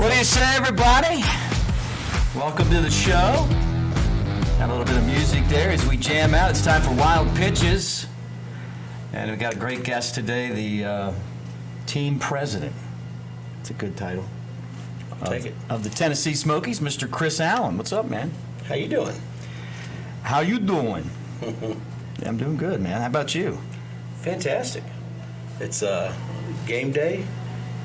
What do you say, everybody? Welcome to the show. Got a little bit of music there as we jam out. It's time for Wild Pitches. And we've got a great guest today, the team president. It's a good title. I'll take it. Of the Tennessee Smokies, Mr. Chris Allen. What's up, man? How you doing? How you doing? Yeah, I'm doing good, man. How about you? Fantastic. It's game day,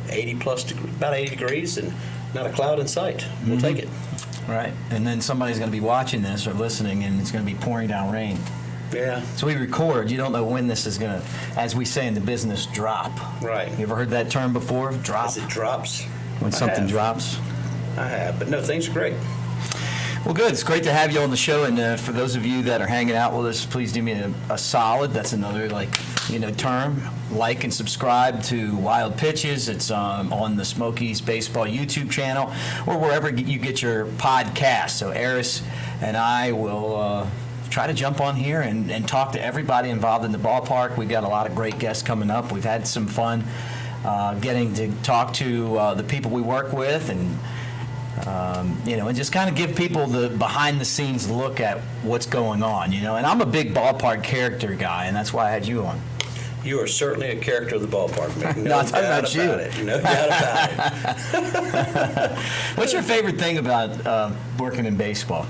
80 plus, about 80 degrees, and not a cloud in sight. We'll take it. Right. And then somebody's going to be watching this or listening, and it's going to be pouring down rain. Yeah. So we record. You don't know when this is going to, as we say in the business, drop. Right. You ever heard that term before? Drop. As it drops. When something drops. I have, but no, things are great. Well, good. It's great to have you on the show, and for those of you that are hanging out with us, please do me a solid. That's another term. Like and subscribe to Wild Pitches. It's on the Smokies Baseball YouTube channel or wherever you get your podcast. So Eris and I will try to jump on here and talk to everybody involved in the ballpark. We've got a lot of great guests coming up. We've had some fun getting to talk to the people we work with and and just kind of give people the behind-the-scenes look at what's going on, And I'm a big ballpark character guy, and that's why I had you on. You are certainly a character of the ballpark, man. No, I'm talking about you. No doubt about it. What's your favorite thing about working in baseball?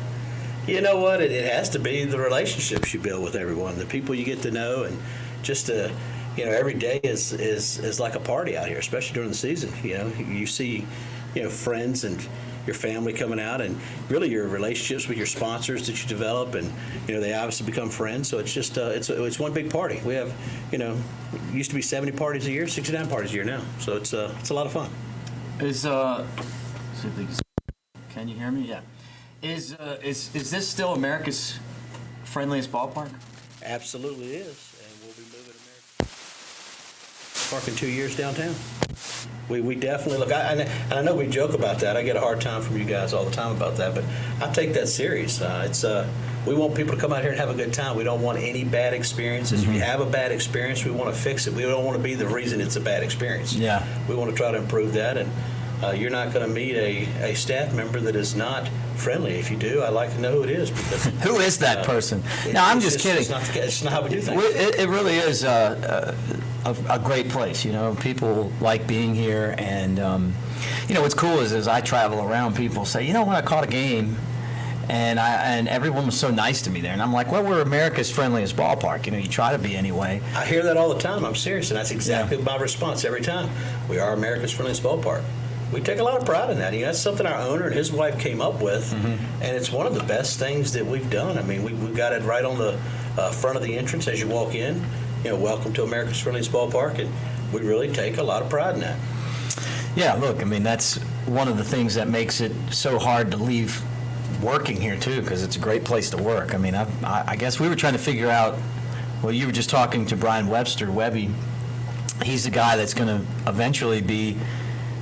You know what? It has to be the relationships you build with everyone, the people you get to know, and just every day is like a party out here, especially during the season. You see, friends and your family coming out, and really your relationships with your sponsors that you develop, and they obviously become friends. So it's just it's one big party. We have it used to be 70 parties a year, 69 parties a year now. So it's a lot of fun. Can you hear me? Yeah. Is this still America's friendliest ballpark? Absolutely is, and we'll be moving America Park in 2 years downtown. We definitely look. I know we joke about that. I get a hard time from you guys all the time about that, but I take that serious. We want people to come out here and have a good time. We don't want any bad experiences. Mm-hmm. If you have a bad experience, we want to fix it. We don't want to be the reason it's a bad experience. Yeah. We want to try to improve that, and you're not going to meet a staff member that is not friendly. If you do, I'd like to know who it is. Because who is that person? No, I'm just kidding. It's not how we do things. It really is a great place. People like being here, and what's cool is as I travel around, people say, when I caught a game, and everyone was so nice to me there, and I'm like, well, we're America's friendliest ballpark. You try to be anyway. I hear that all the time. I'm serious, and that's exactly my response every time. We are America's friendliest ballpark. We take a lot of pride in that. That's something our owner and his wife came up with, and it's one of the best things that we've done. I mean, we've got it right on the front of the entrance as you walk in. Welcome to America's friendliest ballpark, and we really take a lot of pride in that. Yeah, look, that's one of the things that makes it so hard to leave working here, too, because it's a great place to work. I guess we were trying to figure out, well, you were just talking to Brian Webster, Webby. He's the guy that's going to eventually be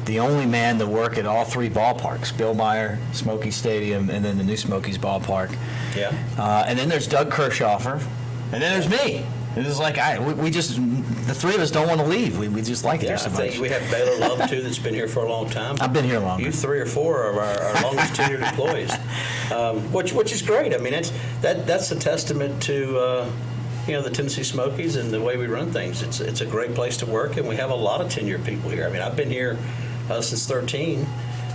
the only man to work at all three ballparks, Bill Meyer, Smokies Stadium, and then the new Smokies ballpark. Yeah. And then there's Doug Kirchhoffer, and then there's me. It's like the three of us don't want to leave. We just like it here so much. I think we have Baylor Love, too, that's been here for a long time. I've been here longer. You 3 or 4 of our longest tenured employees, which is great. That's a testament to the Tennessee Smokies and the way we run things. It's a great place to work, and we have a lot of tenured people here. I've been here since 13,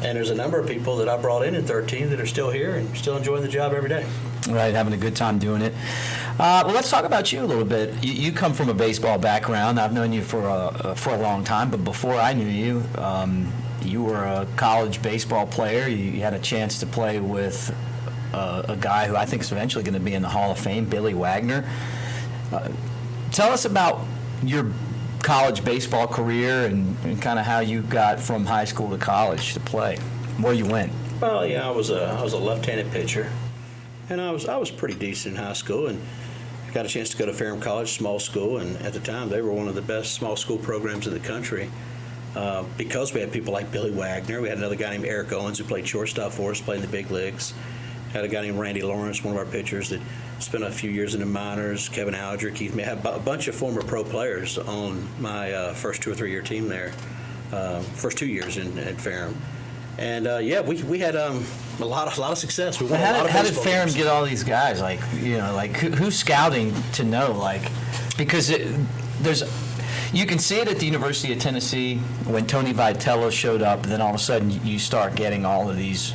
and there's a number of people that I brought in 13 that are still here and still enjoying the job every day. Right, having a good time doing it. Well, let's talk about you a little bit. You come from a baseball background. I've known you for a long time, but before I knew you, you were a college baseball player. You had a chance to play with a guy who I think is eventually going to be in the Hall of Fame, Billy Wagner. Tell us about your college baseball career and kind of how you got from high school to college to play, where you went. Well, I was a left-handed pitcher, and I was pretty decent in high school, and got a chance to go to Ferrum College, small school, and at the time they were one of the best small school programs in the country because we had people like Billy Wagner. We had another guy named Eric Owens who played shortstop for us, played in the big leagues. Had a guy named Randy Lawrence, one of our pitchers that spent a few years in the minors. Kevin Howger, Keith May, had a bunch of former pro players on my first 2 or 3 year team there, first 2 years at Ferrum. And yeah, we had a lot of success. We won a lot of How did baseball Ferrum games. get all these guys? Like, like who's scouting to know? Like, because you can see it at the University of Tennessee when Tony Vitello showed up. Then all of a sudden you start getting all of these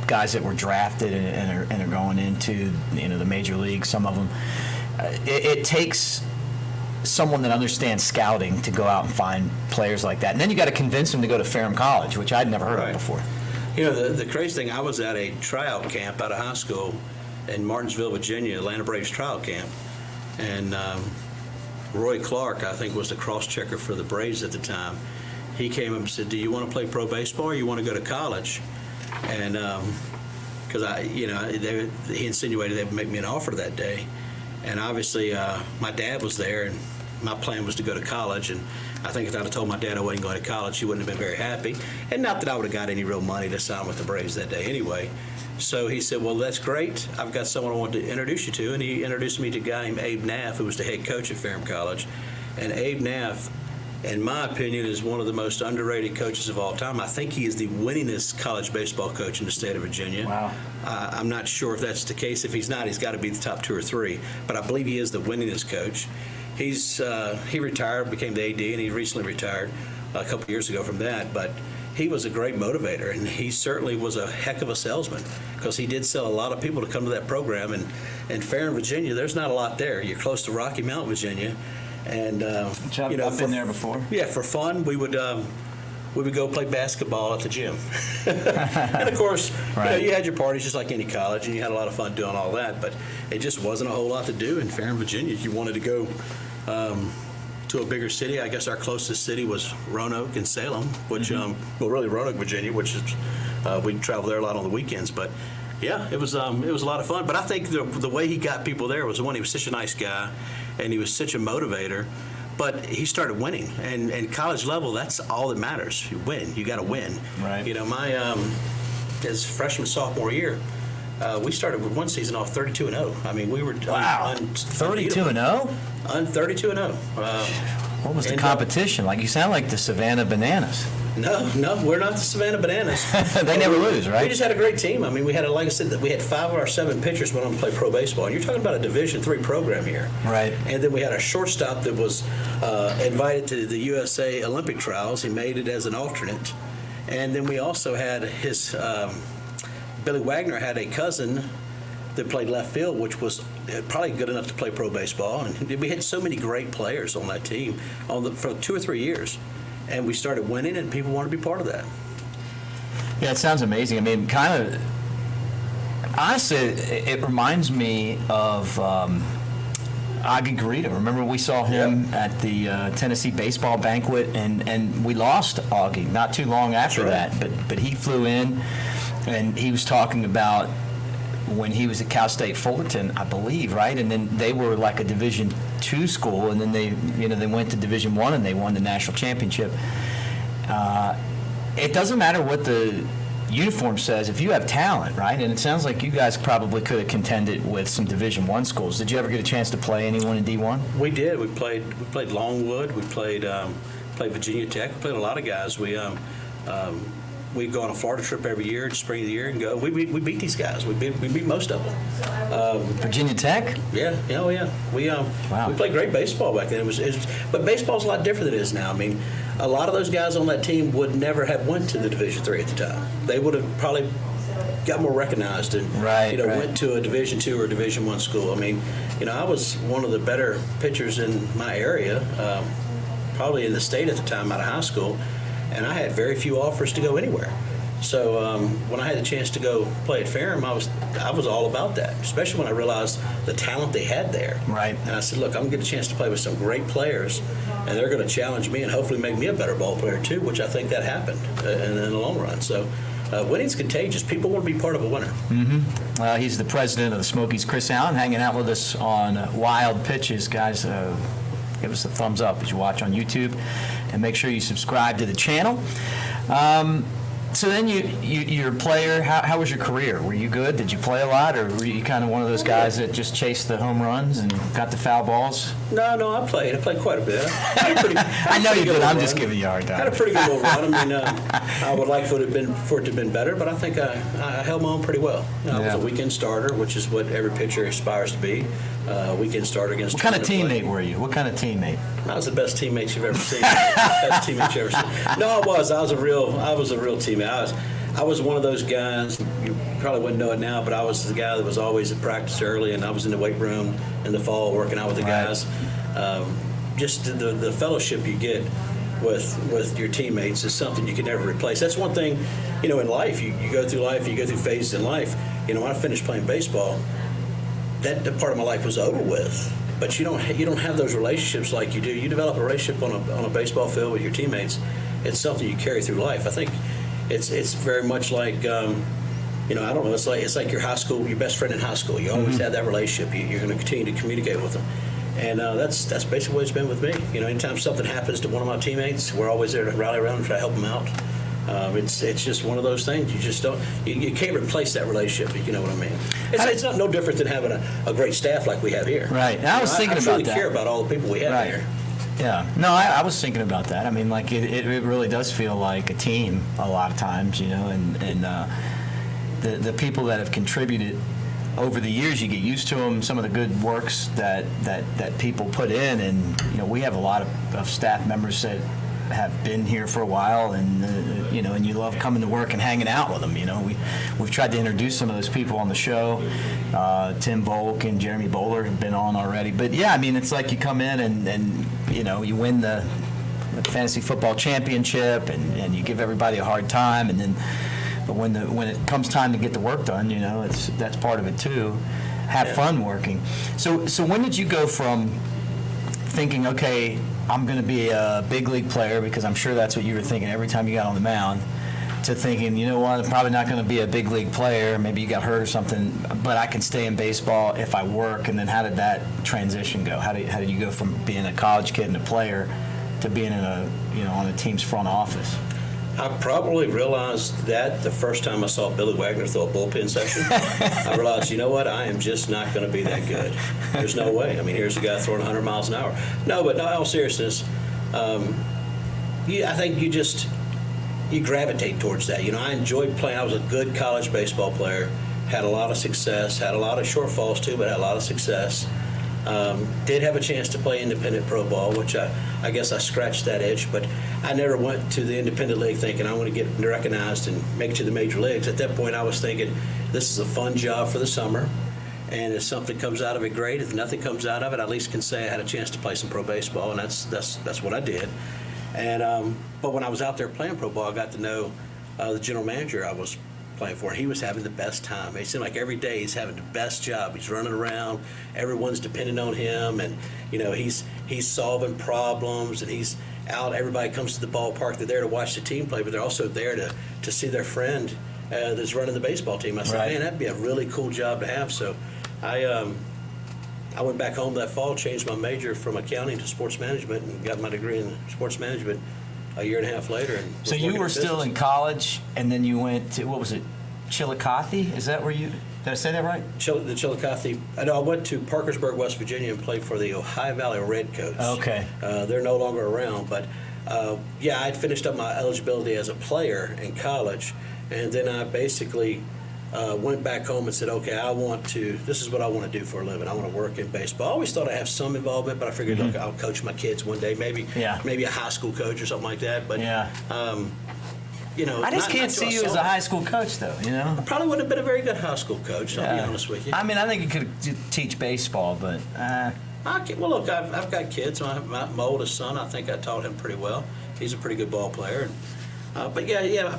guys that were drafted and are going into the major league. Some of them. It takes someone that understands scouting to go out and find players like that, and then you got to convince them to go to Ferrum College, which I'd never heard of before. The crazy thing, I was at a tryout camp out of high school in Martinsville, Virginia, Atlanta Braves tryout camp, and Roy Clark, I think, was the cross-checker for the Braves at the time. He came up and said, "Do you want to play pro baseball or you want to go to college?" And because he insinuated they would make me an offer that day. And obviously, my dad was there, and my plan was to go to college. And I think if I'd have told my dad I wasn't going to college, he wouldn't have been very happy. And not that I would have got any real money to sign with the Braves that day anyway. So he said, "Well, that's great. I've got someone I want to introduce you to." And he introduced me to a guy named Abe Naff, who was the head coach at Ferrum College. And Abe Naff, in my opinion, is one of the most underrated coaches of all time. I think he is the winningest college baseball coach in the state of Virginia. Wow. I'm not sure if that's the case. If he's not, he's got to be the top 2 or 3. But I believe he is the winningest coach. He retired, became the AD, and he recently retired a couple of years ago from that. But he was a great motivator, and he certainly was a heck of a salesman because he did sell a lot of people to come to that program. And in Ferrum, Virginia, there's not a lot there. You're close to Rocky Mount, Virginia. And I've been there before. Yeah, for fun, we would go play basketball at the gym. And of course, you had your parties just like any college, and you had a lot of fun doing all that. But it just wasn't a whole lot to do in Ferrum, Virginia. If you wanted to go to a bigger city, I guess our closest city was Roanoke and Salem, which really Roanoke, Virginia, which is we'd travel there a lot on the weekends. But yeah, it was a lot of fun. But I think the way he got people there was, one, he was such a nice guy, and he was such a motivator. But he started winning, and college level, that's all that matters. You win. You got to win. Right. My his freshman sophomore year, we started with one season off 32-0. I mean, we were 32-0. 32-0. What was the competition like? You sound like the Savannah Bananas. No, we're not the Savannah Bananas. They never lose, right? We just had a great team. I mean, we had, like I said, we had 5 of our 7 pitchers went on to play pro baseball. And you're talking about a Division III program here. Right. And then we had a shortstop that was invited to the USA Olympic trials. He made it as an alternate. And then we also had Billy Wagner had a cousin that played left field, which was probably good enough to play pro baseball. And we had so many great players on that team for 2 or 3 years. And we started winning, and people wanted to be part of that. Yeah, it sounds amazing. I mean, kind of, honestly, it reminds me of Augie Garita. Remember we saw him at the Tennessee baseball banquet, and we lost Augie not too long after that. But he flew in, and he was talking about when he was at Cal State Fullerton, I believe, right? And then they were like a Division II school, and then they went to Division I and they won the national championship. It doesn't matter what the uniform says if you have talent, right? And it sounds like you guys probably could have contended with some Division I schools. Did you ever get a chance to play anyone in D1? We did. We played Longwood. We played Virginia Tech. We played a lot of guys. We'd go on a Florida trip every year at the spring of the year and go. We beat these guys. We beat most of them. Virginia Tech? Yeah. We played great baseball back then. But baseball's a lot different than it is now. I mean, a lot of those guys on that team would never have went to the Division III at the time. They would have probably got more recognized and went to a Division II or Division I school. I mean, I was one of the better pitchers in my area, probably in the state at the time out of high school. And I had very few offers to go anywhere. So when I had the chance to go play at Ferrum, I was all about that, especially when I realized the talent they had there. Right. And I said, look, I'm going to get a chance to play with some great players, and they're going to challenge me and hopefully make me a better ball player too, which I think that happened in the long run. So winning's contagious. People want to be part of a winner. Mm-hmm. He's the president of the Smokies, Chris Allen, hanging out with us on Wild Pitches. Guys, give us a thumbs up as you watch on YouTube, and make sure you subscribe to the channel. So then you're a player. How was your career? Were you good? Did you play a lot, or were you kind of one of those guys that just chased the home runs and got the foul balls? No, I played. I played quite a bit. I know you did. I'm just giving you a hard time. Had a pretty good little run. I mean, I would like for it to have been better, but I think I held my own pretty well. I was a weekend starter, which is what every pitcher aspires to be. Weekend starter against. What kind of teammate were you? What kind of teammate? I was the best teammate you've ever seen. Best teammate you've ever seen. No, I was. I was a real teammate. I was one of those guys. You probably wouldn't know it now, but I was the guy that was always at practice early, and I was in the weight room in the fall working out with the guys. Just the fellowship you get with your teammates is something you can never replace. That's one thing, in life. You go through life. You go through phases in life. When I finished playing baseball, that part of my life was over with. But you don't have those relationships like you do. You develop a relationship on a baseball field with your teammates. It's something you carry through life. I think it's very much like I don't know. It's like your best friend in high school. You always have that relationship. You're going to continue to communicate with them, and that's basically what it's been with me. Anytime something happens to one of my teammates, we're always there to rally around and try to help them out. It's just one of those things. You just don't. You can't replace that relationship. If you know what I mean. It's no different than having a great staff like we have here. Right. I was thinking about that. I really care about all the people we have here. Yeah. No, I was thinking about that. I mean, like it really does feel like a team a lot of times, and the people that have contributed over the years, you get used to them. Some of the good works that people put in, and we have a lot of staff members that have been here for a while, and and you love coming to work and hanging out with them. We've tried to introduce some of those people on the show. Tim Volk and Jeremy Bowler have been on already. But yeah, I mean, it's like you come in and you win the fantasy football championship, and you give everybody a hard time, and then but when it comes time to get the work done, that's part of it too. Have fun working. So when did you go from thinking, okay, I'm going to be a big league player, because I'm sure that's what you were thinking every time you got on the mound, to thinking, you know what, I'm probably not going to be a big league player, maybe you got hurt or something, but I can stay in baseball if I work? And then how did that transition go? How did you go from being a college kid and a player to being in on a team's front office? I probably realized that the first time I saw Billy Wagner throw a bullpen session. I realized, I am just not going to be that good. There's no way. I mean, here's a guy throwing 100 miles an hour. No, but in all seriousness, I think you gravitate towards that. I enjoyed playing. I was a good college baseball player, had a lot of success, had a lot of shortfalls too, but had a lot of success. Did have a chance to play independent pro ball, which I guess I scratched that itch, but I never went to the independent league thinking I want to get recognized and make it to the major leagues. At that point, I was thinking this is a fun job for the summer, and if something comes out of it, great. If nothing comes out of it, I at least can say I had a chance to play some pro baseball, and that's what I did. And but when I was out there playing pro ball, I got to know the general manager I was playing for. He was having the best time. It seemed like every day he's having the best job. He's running around. Everyone's depending on him, and he's solving problems, and he's out. Everybody comes to the ballpark. They're there to watch the team play, but they're also there to see their friend that's running the baseball team. I said, man, that'd be a really cool job to have. So I went back home that fall, changed my major from accounting to sports management, and got my degree in sports management a year and a half later. And so you were still in college, and then you went to, what was it, Chillicothe? Is that where you, did I say that right? The Chillicothe. I went to Parkersburg, West Virginia, and played for the Ohio Valley Redcoats. Okay. They're no longer around, but I had finished up my eligibility as a player in college, and then I basically went back home and said, okay, this is what I want to do for a living. I want to work in baseball. I always thought I'd have some involvement, but I figured, look, I'll coach my kids one day, maybe a high school coach or something like that. But I just can't see you as a high school coach, though. I probably wouldn't have been a very good high school coach. I'll be honest with you. I mean, I think you could teach baseball, but. Well, look, I've got kids. My oldest son, I think I taught him pretty well. He's a pretty good ball player. But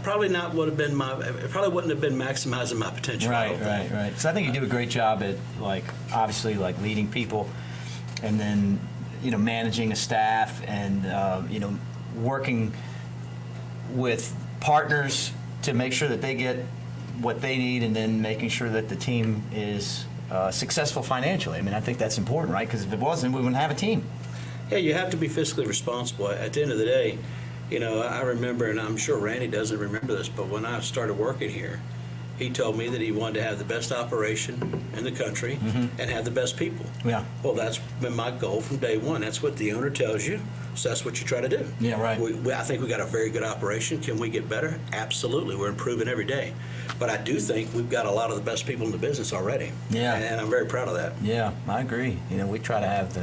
probably not would have been it probably wouldn't have been maximizing my potential. Right. So I think you do a great job at obviously leading people, and then managing a staff, and working with partners to make sure that they get what they need, and then making sure that the team is successful financially. I mean, I think that's important, right? Because if it wasn't, we wouldn't have a team. Yeah, you have to be fiscally responsible. At the end of the day, I remember, and I'm sure Randy doesn't remember this, but when I started working here, he told me that he wanted to have the best operation in the country and have the best people. Yeah. Well, that's been my goal from day one. That's what the owner tells you, so that's what you try to do. Yeah, right. I think we got a very good operation. Can we get better? Absolutely. We're improving every day. But I do think we've got a lot of the best people in the business already. Yeah. And I'm very proud of that. Yeah, I agree. We try to have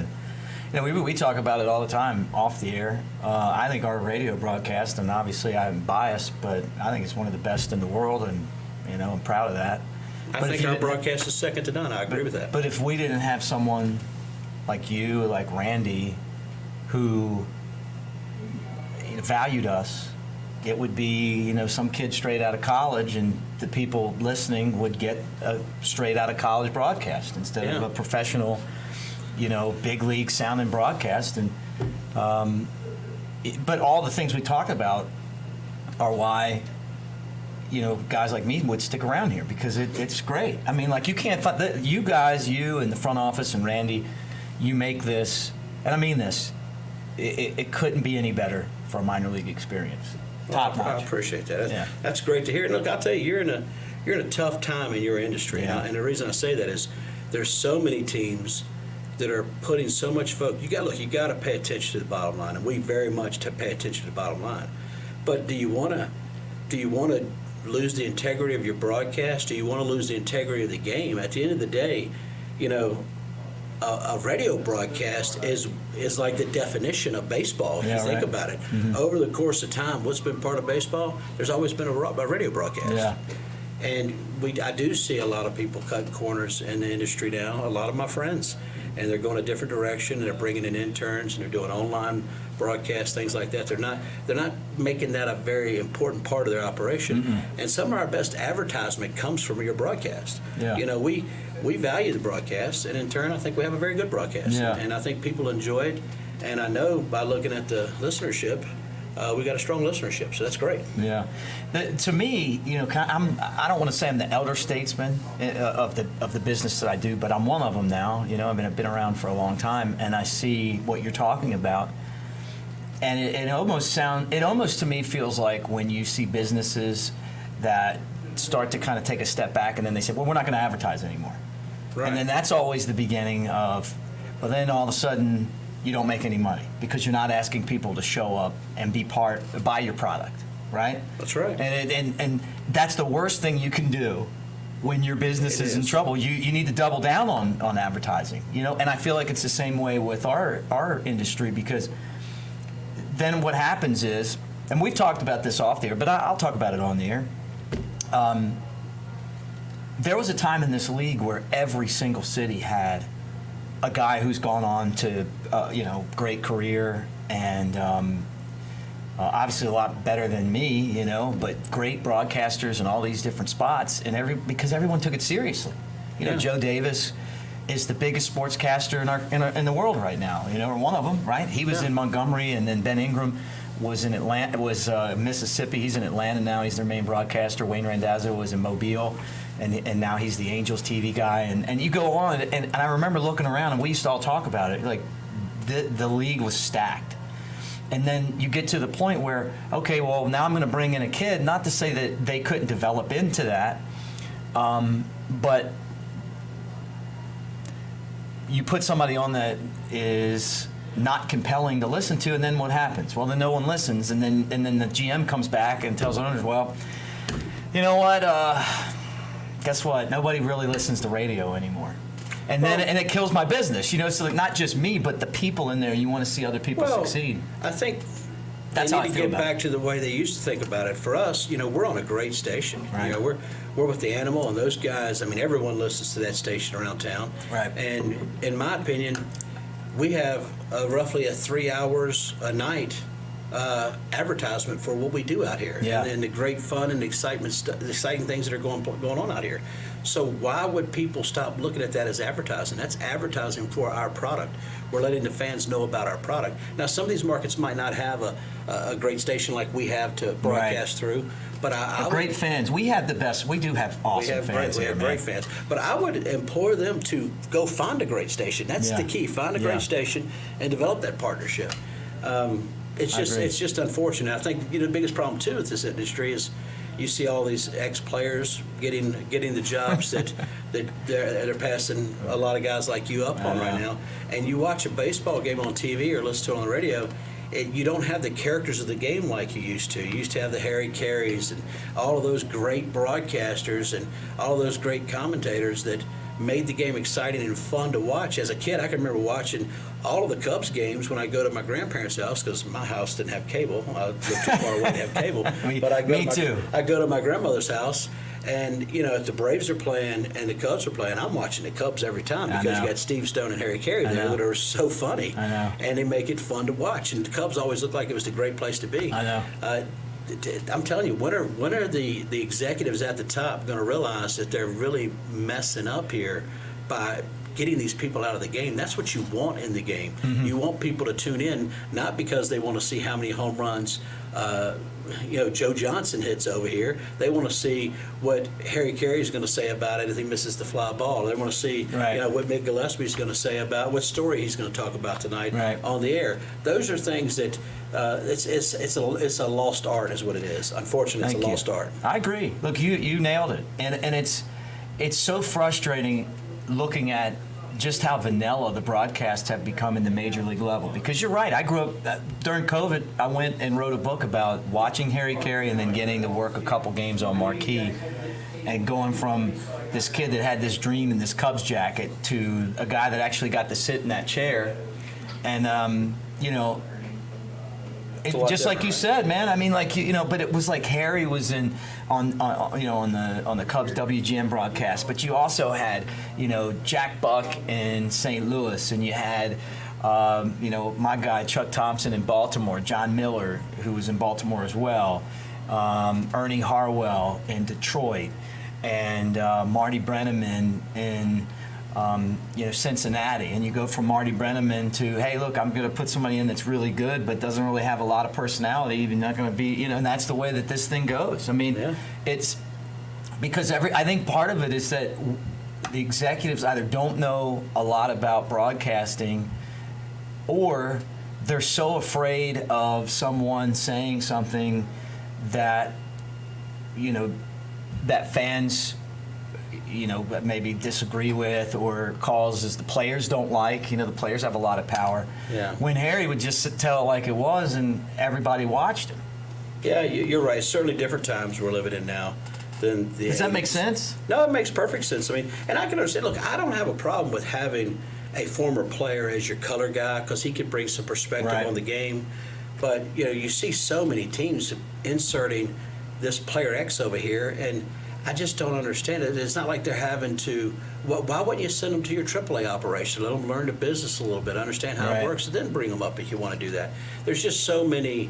we talk about it all the time off the air. I think our radio broadcast, and obviously I'm biased, but I think it's one of the best in the world, and I'm proud of that. I think our broadcast is second to none. I agree with that. But if we didn't have someone like you, like Randy, who valued us, it would be, some kid straight out of college, and the people listening would get a straight out of college broadcast instead of a professional, big league sounding broadcast. And but all the things we talk about are why guys like me would stick around here, because it's great. I mean, like, you can't find you guys, you and the front office and Randy, you make this, and I mean this, it couldn't be any better for a minor league experience. Top notch. I appreciate that. Yeah. That's great to hear. And look, I'll tell you, you're in a tough time in your industry. Yeah. And the reason I say that is there's so many teams that are putting so much focus. You got to pay attention to the bottom line, and we very much pay attention to the bottom line. But do you want to lose the integrity of your broadcast? Do you want to lose the integrity of the game? At the end of the day, a radio broadcast is like the definition of baseball, if you think about it. Mm-hmm. Over the course of time, what's been part of baseball? There's always been a radio broadcast. Yeah. And I do see a lot of people cutting corners in the industry now, a lot of my friends. And they're going a different direction, and they're bringing in interns, and they're doing online broadcasts, things like that. They're not making that a very important part of their operation. Mm-hmm. And some of our best advertisement comes from your broadcast. Yeah. We value the broadcast, and in turn, I think we have a very good broadcast. Yeah. And I think people enjoy it. And I know by looking at the listenership, we got a strong listenership, so that's great. Yeah, to me, I don't want to say I'm the elder statesman of the business that I do, but I'm one of them now. I've been around for a long time, and I see what you're talking about, and it almost to me feels like when you see businesses that start to kind of take a step back, and then they say, well, we're not going to advertise anymore, right. And then that's always the beginning of, well, then all of a sudden, you don't make any money because you're not asking people to show up and buy your product, right? That's right. And that's the worst thing you can do when your business is in trouble. You need to double down on advertising, And I feel like it's the same way with our industry, because then what happens is, and we've talked about this off the air, but I'll talk about it on the air. There was a time in this league where every single city had a guy who's gone on to, great career, and obviously a lot better than me, but great broadcasters in all these different spots, and because everyone took it seriously. Joe Davis is the biggest sportscaster in the world right now. Or one of them, right? He was in Montgomery, and then Ben Ingram was in Atlanta. Was Mississippi. He's in Atlanta now. He's their main broadcaster. Wayne Randazzo was in Mobile. And now he's the Angels TV guy, and you go on, and I remember looking around, and we used to all talk about it, like the league was stacked. And then you get to the point where, okay, well, now I'm going to bring in a kid, not to say that they couldn't develop into that, but you put somebody on that is not compelling to listen to, and then what happens? Well, then no one listens, and then the GM comes back and tells owners, well, you know what, guess what? Nobody really listens to radio anymore, and it kills my business. So like, not just me, but the people in there. You want to see other people succeed. I think that's they how need I to feel get back to the way they used to think about it. For us, we're on a great station. Right. We're with the Animal, and those guys. I mean, everyone listens to that station around town. Right. And in my opinion, we have roughly 3 hours a night advertisement for what we do out here, and the great fun and exciting things that are going on out here. So why would people stop looking at that as advertising? That's advertising for our product. We're letting the fans know about our product. Now, some of these markets might not have a great station like we have to broadcast through, but great fans. We have the best. We do have awesome fans. We have great fans. But I would implore them to go find a great station. That's the key. Find a great station and develop that partnership. It's I just agree. it's just unfortunate. I think the biggest problem too with this industry is you see all these ex-players getting the jobs that they're passing a lot of guys like you up on right now. And you watch a baseball game on TV or listen to it on the radio, you don't have the characters of the game like you used to. You used to have the Harry Careys and all of those great broadcasters and all of those great commentators that made the game exciting and fun to watch. As a kid, I can remember watching all of the Cubs games when I go to my grandparents' house, because my house didn't have cable. I lived too far away to have cable. But I go to my grandmother's house, and if the Braves are playing and the Cubs are playing, I'm watching the Cubs every time because you got Steve Stone and Harry Carey there that are so funny. I know. And they make it fun to watch. And the Cubs always looked like it was the great place to be. I know. I'm telling you, when are the executives at the top going to realize that they're really messing up here by getting these people out of the game? That's what you want in the game. Mm-hmm. You want people to tune in, not because they want to see how many home runs Joe Johnson hits over here. They want to see what Harry Carey is going to say about it if he misses the fly ball. They want to see what Mick Gillespie is going to say about what story he's going to talk about tonight on the air. Those are things that it's a lost art, is what it is. Unfortunately, it's a lost art. I agree. Look, you nailed it, and it's so frustrating looking at just how vanilla the broadcasts have become in the major league level. Because you're right, I grew up during COVID. I went and wrote a book about watching Harry Carey and then getting to work a couple games on marquee, and going from this kid that had this dream in this Cubs jacket to a guy that actually got to sit in that chair, and just like you said, man. I mean, but it was like Harry was on the Cubs WGN broadcast, but you also had Jack Buck in St. Louis, and you had my guy Chuck Thompson in Baltimore, John Miller, who was in Baltimore as well, Ernie Harwell in Detroit, and Marty Brenneman in Cincinnati. And you go from Marty Brenneman to, hey, look, I'm going to put somebody in that's really good but doesn't really have a lot of personality, even not going to be, and that's the way that this thing goes. I mean, it's because I think part of it is that the executives either don't know a lot about broadcasting, or they're so afraid of someone saying something that that fans maybe disagree with, or causes the players don't like. The players have a lot of power. Yeah. When Harry would just tell it like it was, and everybody watched him. Yeah, you're right. Certainly different times we're living in now than the Does that 80s. make sense? No, it makes perfect sense. I mean, and I can understand. Look, I don't have a problem with having a former player as your color guy, because he can bring some perspective on the game. But you see so many teams inserting this player X over here, and I just don't understand it. It's not like they're having to. Why wouldn't you send them to your AAA operation? Let them learn the business a little bit, understand how it works, and then bring them up if you want to do that. There's just so many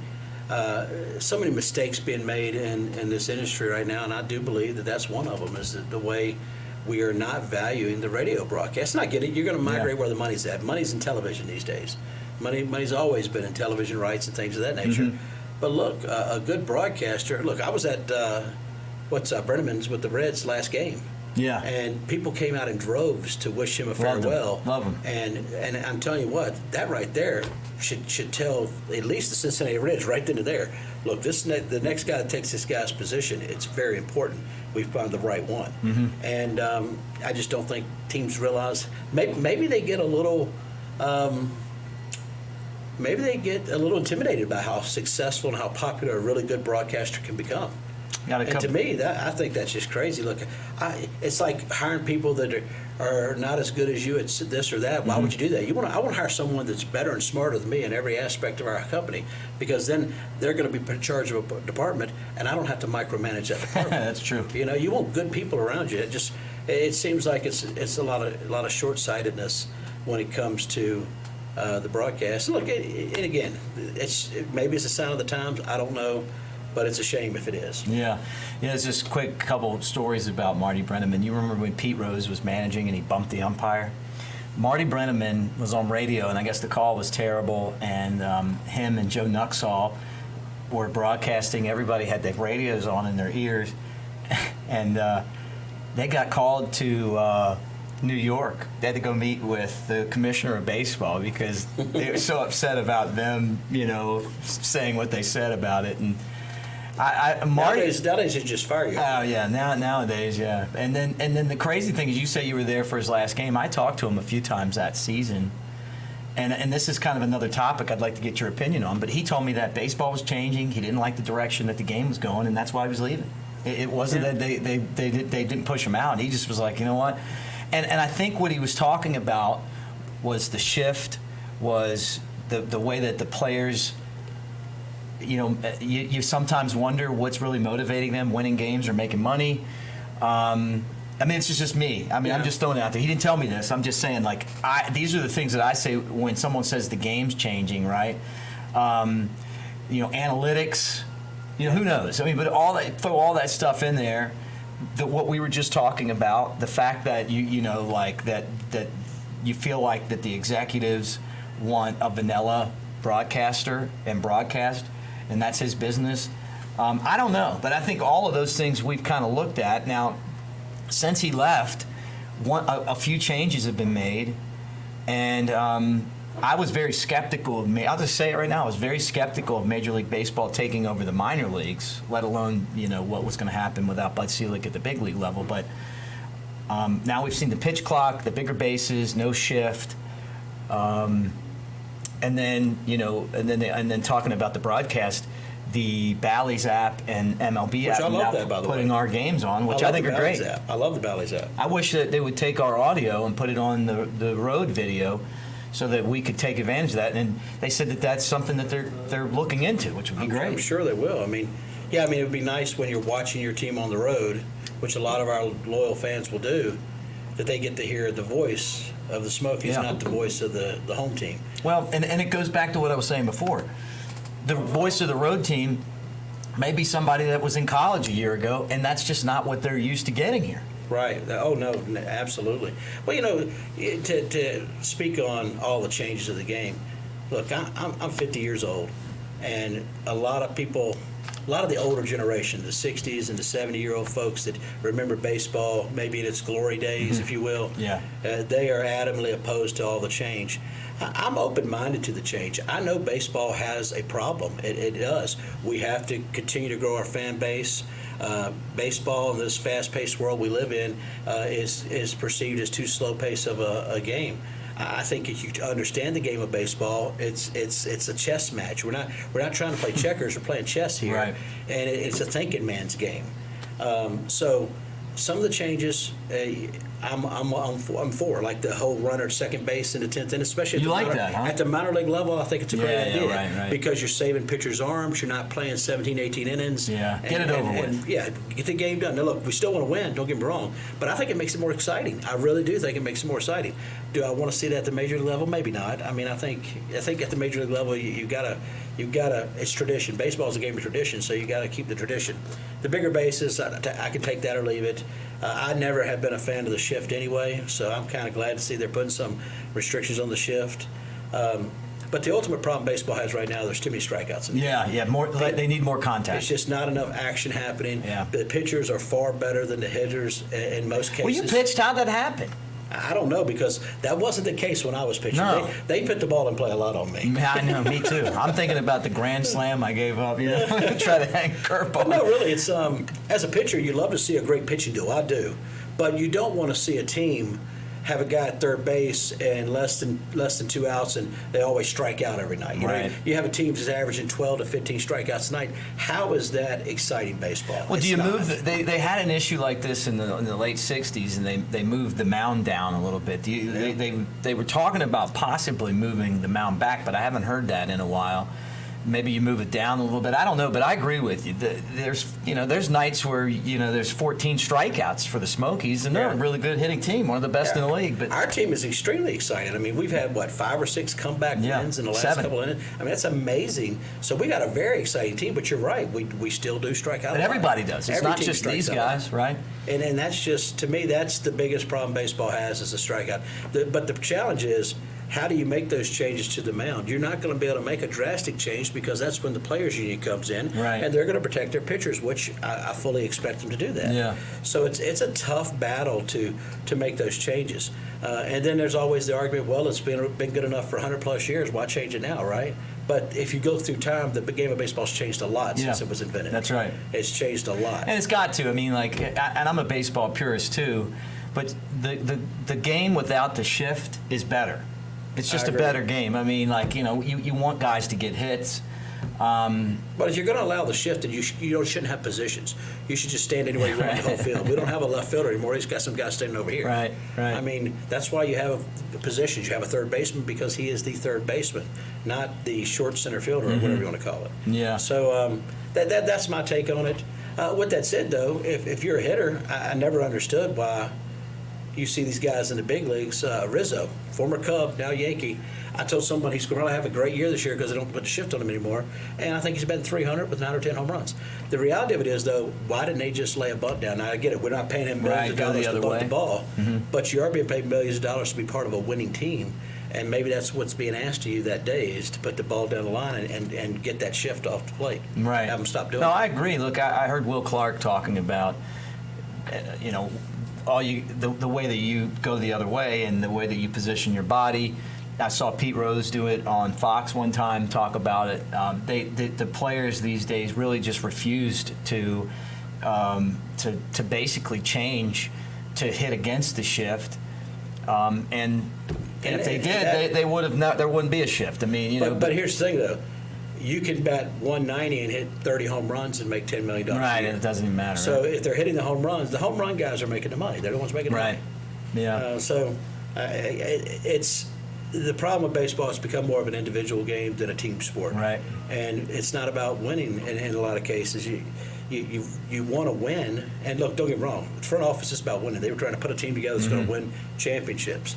mistakes being made in this industry right now, and I do believe that that's one of them. Is the way we are not valuing the radio broadcast. And I get it. You're going to migrate where the money's at. Money's in television these days. Money's always been in television rights and things of that nature. Mm-hmm. But look, a good broadcaster. Look, I was at Brenneman's with the Reds last game. Yeah. And people came out in droves to wish him a farewell. Love him. And I'm telling you what, that right there should tell at least the Cincinnati Reds right then and there, look, the next guy that takes this guy's position, it's very important. We've found the right one. Mm-hmm. And I just don't think teams realize. Maybe they get a little. Maybe they get a little intimidated by how successful and how popular a really good broadcaster can become. And to me, I think that's just crazy. Look, it's like hiring people that are not as good as you at this or that. Why Mm-hmm. would you do that? I want to hire someone that's better and smarter than me in every aspect of our company, because then they're going to be in charge of a department, and I don't have to micromanage that department. That's true. You want good people around you. It seems like it's a lot of short-sightedness when it comes to the broadcast. Look, and again, maybe it's a sign of the times. I don't know. But it's a shame if it is. Yeah. It's just quick couple stories about Marty Brenneman. You remember when Pete Rose was managing and he bumped the umpire? Marty Brenneman was on radio, and I guess the call was terrible, and him and Joe Nuxall were broadcasting. Everybody had their radios on in their ears, and they got called to New York. They had to go meet with the commissioner of baseball because they were so upset about them, saying what they said about it. And Marty, nowadays they just fire you. Oh yeah, nowadays, yeah. And then the crazy thing is, you say you were there for his last game. I talked to him a few times that season, and this is kind of another topic I'd like to get your opinion on. But he told me that baseball was changing. He didn't like the direction that the game was going, and that's why he was leaving. It wasn't that they didn't push him out. He just was like, you know what? And I think what he was talking about was the shift, was the way that the players, you sometimes wonder what's really motivating them, winning games or making money. It's just me. I'm just throwing it out there. He didn't tell me this. I'm just saying, these are the things that I say when someone says the game's changing, right? Analytics, who knows? But throw all that stuff in there. What we were just talking about, the fact that that you feel like that the executives want a vanilla broadcaster and broadcast, and that's his business. I don't know, but I think all of those things we've kind of looked at. Now, since he left, a few changes have been made, and I was very skeptical of I'll just say it right now. I was very skeptical of Major League Baseball taking over the minor leagues, let alone what was going to happen without Bud Selig at the big league level. But now we've seen the pitch clock, the bigger bases, no shift, and then talking about the broadcast, the Bally's app and MLB app I love now that, by the putting way. our games on, which I think are great. I love the Bally's app. I wish that they would take our audio and put it on the road video, so that we could take advantage of that. And they said that that's something that they're looking into, which would be great. I'm sure they will. It would be nice when you're watching your team on the road, which a lot of our loyal fans will do, that they get to hear the voice of the Smokies, not the voice of the home team. Well, and it goes back to what I was saying before. The voice of the road team may be somebody that was in college a year ago, and that's just not what they're used to getting here. Right. Oh, no, absolutely. Well, to speak on all the changes of the game, look, I'm 50 years old, and a lot of the older generation, the 60s and the 70-year-old folks that remember baseball, maybe in its glory days, if you will, they are adamantly opposed to all the change. I'm open-minded to the change. I know baseball has a problem. It does. We have to continue to grow our fan base. Baseball in this fast-paced world we live in is perceived as too slow pace of a game. I think if you understand the game of baseball, it's a chess match. We're not trying to play checkers. We're playing chess here, right. And it's a thinking man's game. So some of the changes I'm for, like the whole runner at second base in the 10th inning, especially at the minor league level. I think it's a great idea right. because you're saving pitchers' arms. You're not playing 17, 18 innings. Yeah, get it over with. Get the game done. Now, look, we still want to win. Don't get me wrong, but I think it makes it more exciting. I really do think it makes it more exciting. Do I want to see that at the major league level? Maybe not. I think at the major league level, you've got to. It's tradition. Baseball is a game of tradition, so you got to keep the tradition. The bigger bases, I can take that or leave it. I never have been a fan of the shift anyway, so I'm kind of glad to see they're putting some restrictions on the shift. But the ultimate problem baseball has right now, there's too many strikeouts. More. They need more contact. It's just not enough action happening. Yeah. The pitchers are far better than the hitters in most cases. Well, you pitched. How'd that happen? I don't know, because that wasn't the case when I was pitching. No. They put the ball in play a lot on me. I know, me too. I'm thinking about the grand slam I gave up, try to hang curveball. No, really, it's as a pitcher, you love to see a great pitching duel. I do. But you don't want to see a team have a guy at third base and less than 2 outs, and they always strike out every night. You have a team that's averaging 12 to 15 strikeouts a night. How is that exciting baseball? Well, do you move? They had an issue like this in the late '60s, and they moved the mound down a little bit. They were talking about possibly moving the mound back, but I haven't heard that in a while. Maybe you move it down a little bit. I don't know, but I agree with you. There's nights where there's 14 strikeouts for the Smokies, and they're a really good hitting team, one of the best in the league. But our team is extremely excited. We've had 5 or 6 comeback wins in the last 7. couple of innings. That's amazing. So we got a very exciting team. But you're right, we still do strike out. But everybody does. It's not just these guys, right? And that's just, to me, that's the biggest problem baseball has, is the strikeout. But the challenge is, how do you make those changes to the mound? You're not going to be able to make a drastic change because that's when the players' union comes in, right. and they're going to protect their pitchers, which I fully expect them to do that. Yeah. So it's a tough battle to make those changes. And then there's always the argument, well, it's been good enough for 100-plus years. Why change it now, right? But if you go through time, the game of baseball's changed a lot since it was invented. That's right. It's changed a lot. And it's got to. I mean, like, and I'm a baseball purist too, but the game without the shift is better. It's just a better game. I mean, like, you want guys to get hits. But if you're going to allow the shift, then you shouldn't have positions. You should just stand anywhere you want in the whole field. We don't have a left fielder anymore. He's got some guys standing over here. Right. I mean, that's why you have positions. You have a third baseman because he is the third baseman, not the short center fielder or whatever you want to call it. Yeah. So that's my take on it. With that said, though, if you're a hitter, I never understood why you see these guys in the big leagues. Rizzo, former Cub, now Yankee. I told someone he's going to have a great year this year because they don't put the shift on him anymore. And I think he's batting 300 with 9 or 10 home runs. The reality of it is, though, why didn't they just lay a bunt down? Now, I get it. We're not paying him millions of dollars to bunt the ball. Mm-hmm. But you are being paid millions of dollars to be part of a winning team. And maybe that's what's being asked of you that day is to put the ball down the line and get that shift off the plate. Right. Have them stop doing it. it. I agree. Look, I heard Will Clark talking about, the way that you go the other way and the way that you position your body. I saw Pete Rose do it on Fox one time, talk about it. The players these days really just refused to basically change to hit against the shift. And if they did, they would have not. There wouldn't be a shift. I mean, But here's the thing, though. You can bat 190 and hit 30 home runs and make $10 million. Right, and it doesn't even matter. So right? if they're hitting the home runs, the home run guys are making the money. They're the ones making the money. Right. Yeah. It's the problem with baseball. It's become more of an individual game than a team sport. Right. And it's not about winning in a lot of cases. You want to win. And look, don't get me wrong. The front office is about winning. They were trying to put a team together that's going to win championships.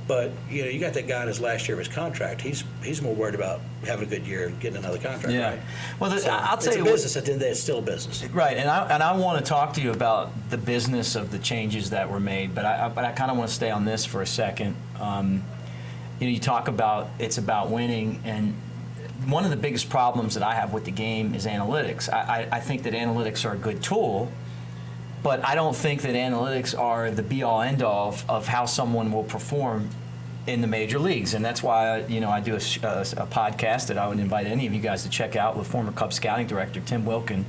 But you got that guy in his last year of his contract. He's more worried about having a good year and getting another contract. Yeah. Right? Well, I'll tell you, it's a business. At the end of the day, it's still a business. Right. And I want to talk to you about the business of the changes that were made. But I kind of want to stay on this for a second. You talk about it's about winning, and one of the biggest problems that I have with the game is analytics. I think that analytics are a good tool. But I don't think that analytics are the be-all, end-all of how someone will perform in the major leagues. And that's why I do a podcast that I would invite any of you guys to check out with former Cubs scouting director Tim Wilkin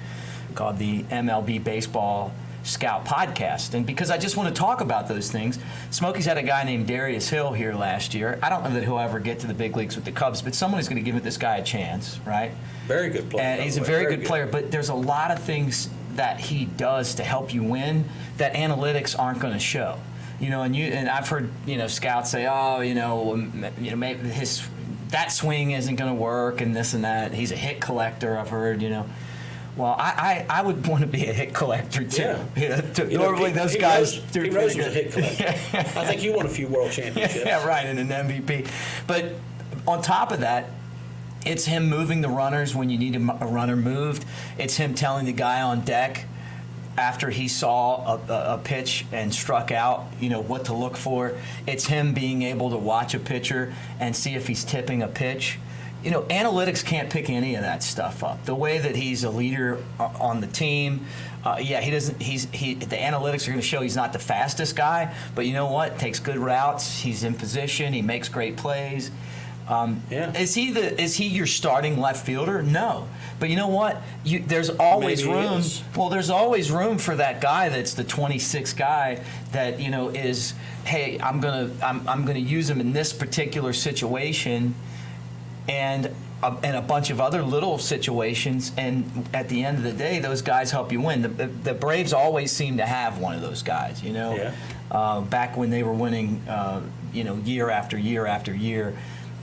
called the MLB Baseball Scout Podcast. And because I just want to talk about those things. Smokies had a guy named Darius Hill here last year. I don't know that he'll ever get to the big leagues with the Cubs, but someone is going to give this guy a chance, right? Very good player. And he's a very good player, but there's a lot of things that he does to help you win that analytics aren't going to show. And I've heard scouts say, maybe that swing isn't going to work and this and that. He's a hit collector. I've heard. Well, I would want to be a hit collector too. Yeah. Normally those guys do Pete Rose was a hit collector. I think you won a few world championships. Yeah, right, and an MVP. But on top of that, it's him moving the runners when you need a runner moved. It's him telling the guy on deck after he saw a pitch and struck out, what to look for. It's him being able to watch a pitcher and see if he's tipping a pitch. Analytics can't pick any of that stuff up. The way that he's a leader on the team, he doesn't. The analytics are going to show he's not the fastest guy, but you know what? Takes good routes. He's in position. He makes great plays. Is he your starting left fielder? No, but you know what? There's always room. Well, there's always room for that guy that's the 26 guy that is. Hey, I'm gonna use him in this particular situation, and a bunch of other little situations. And at the end of the day, those guys help you win. The Braves always seem to have one of those guys. Back when they were winning, year after year after year.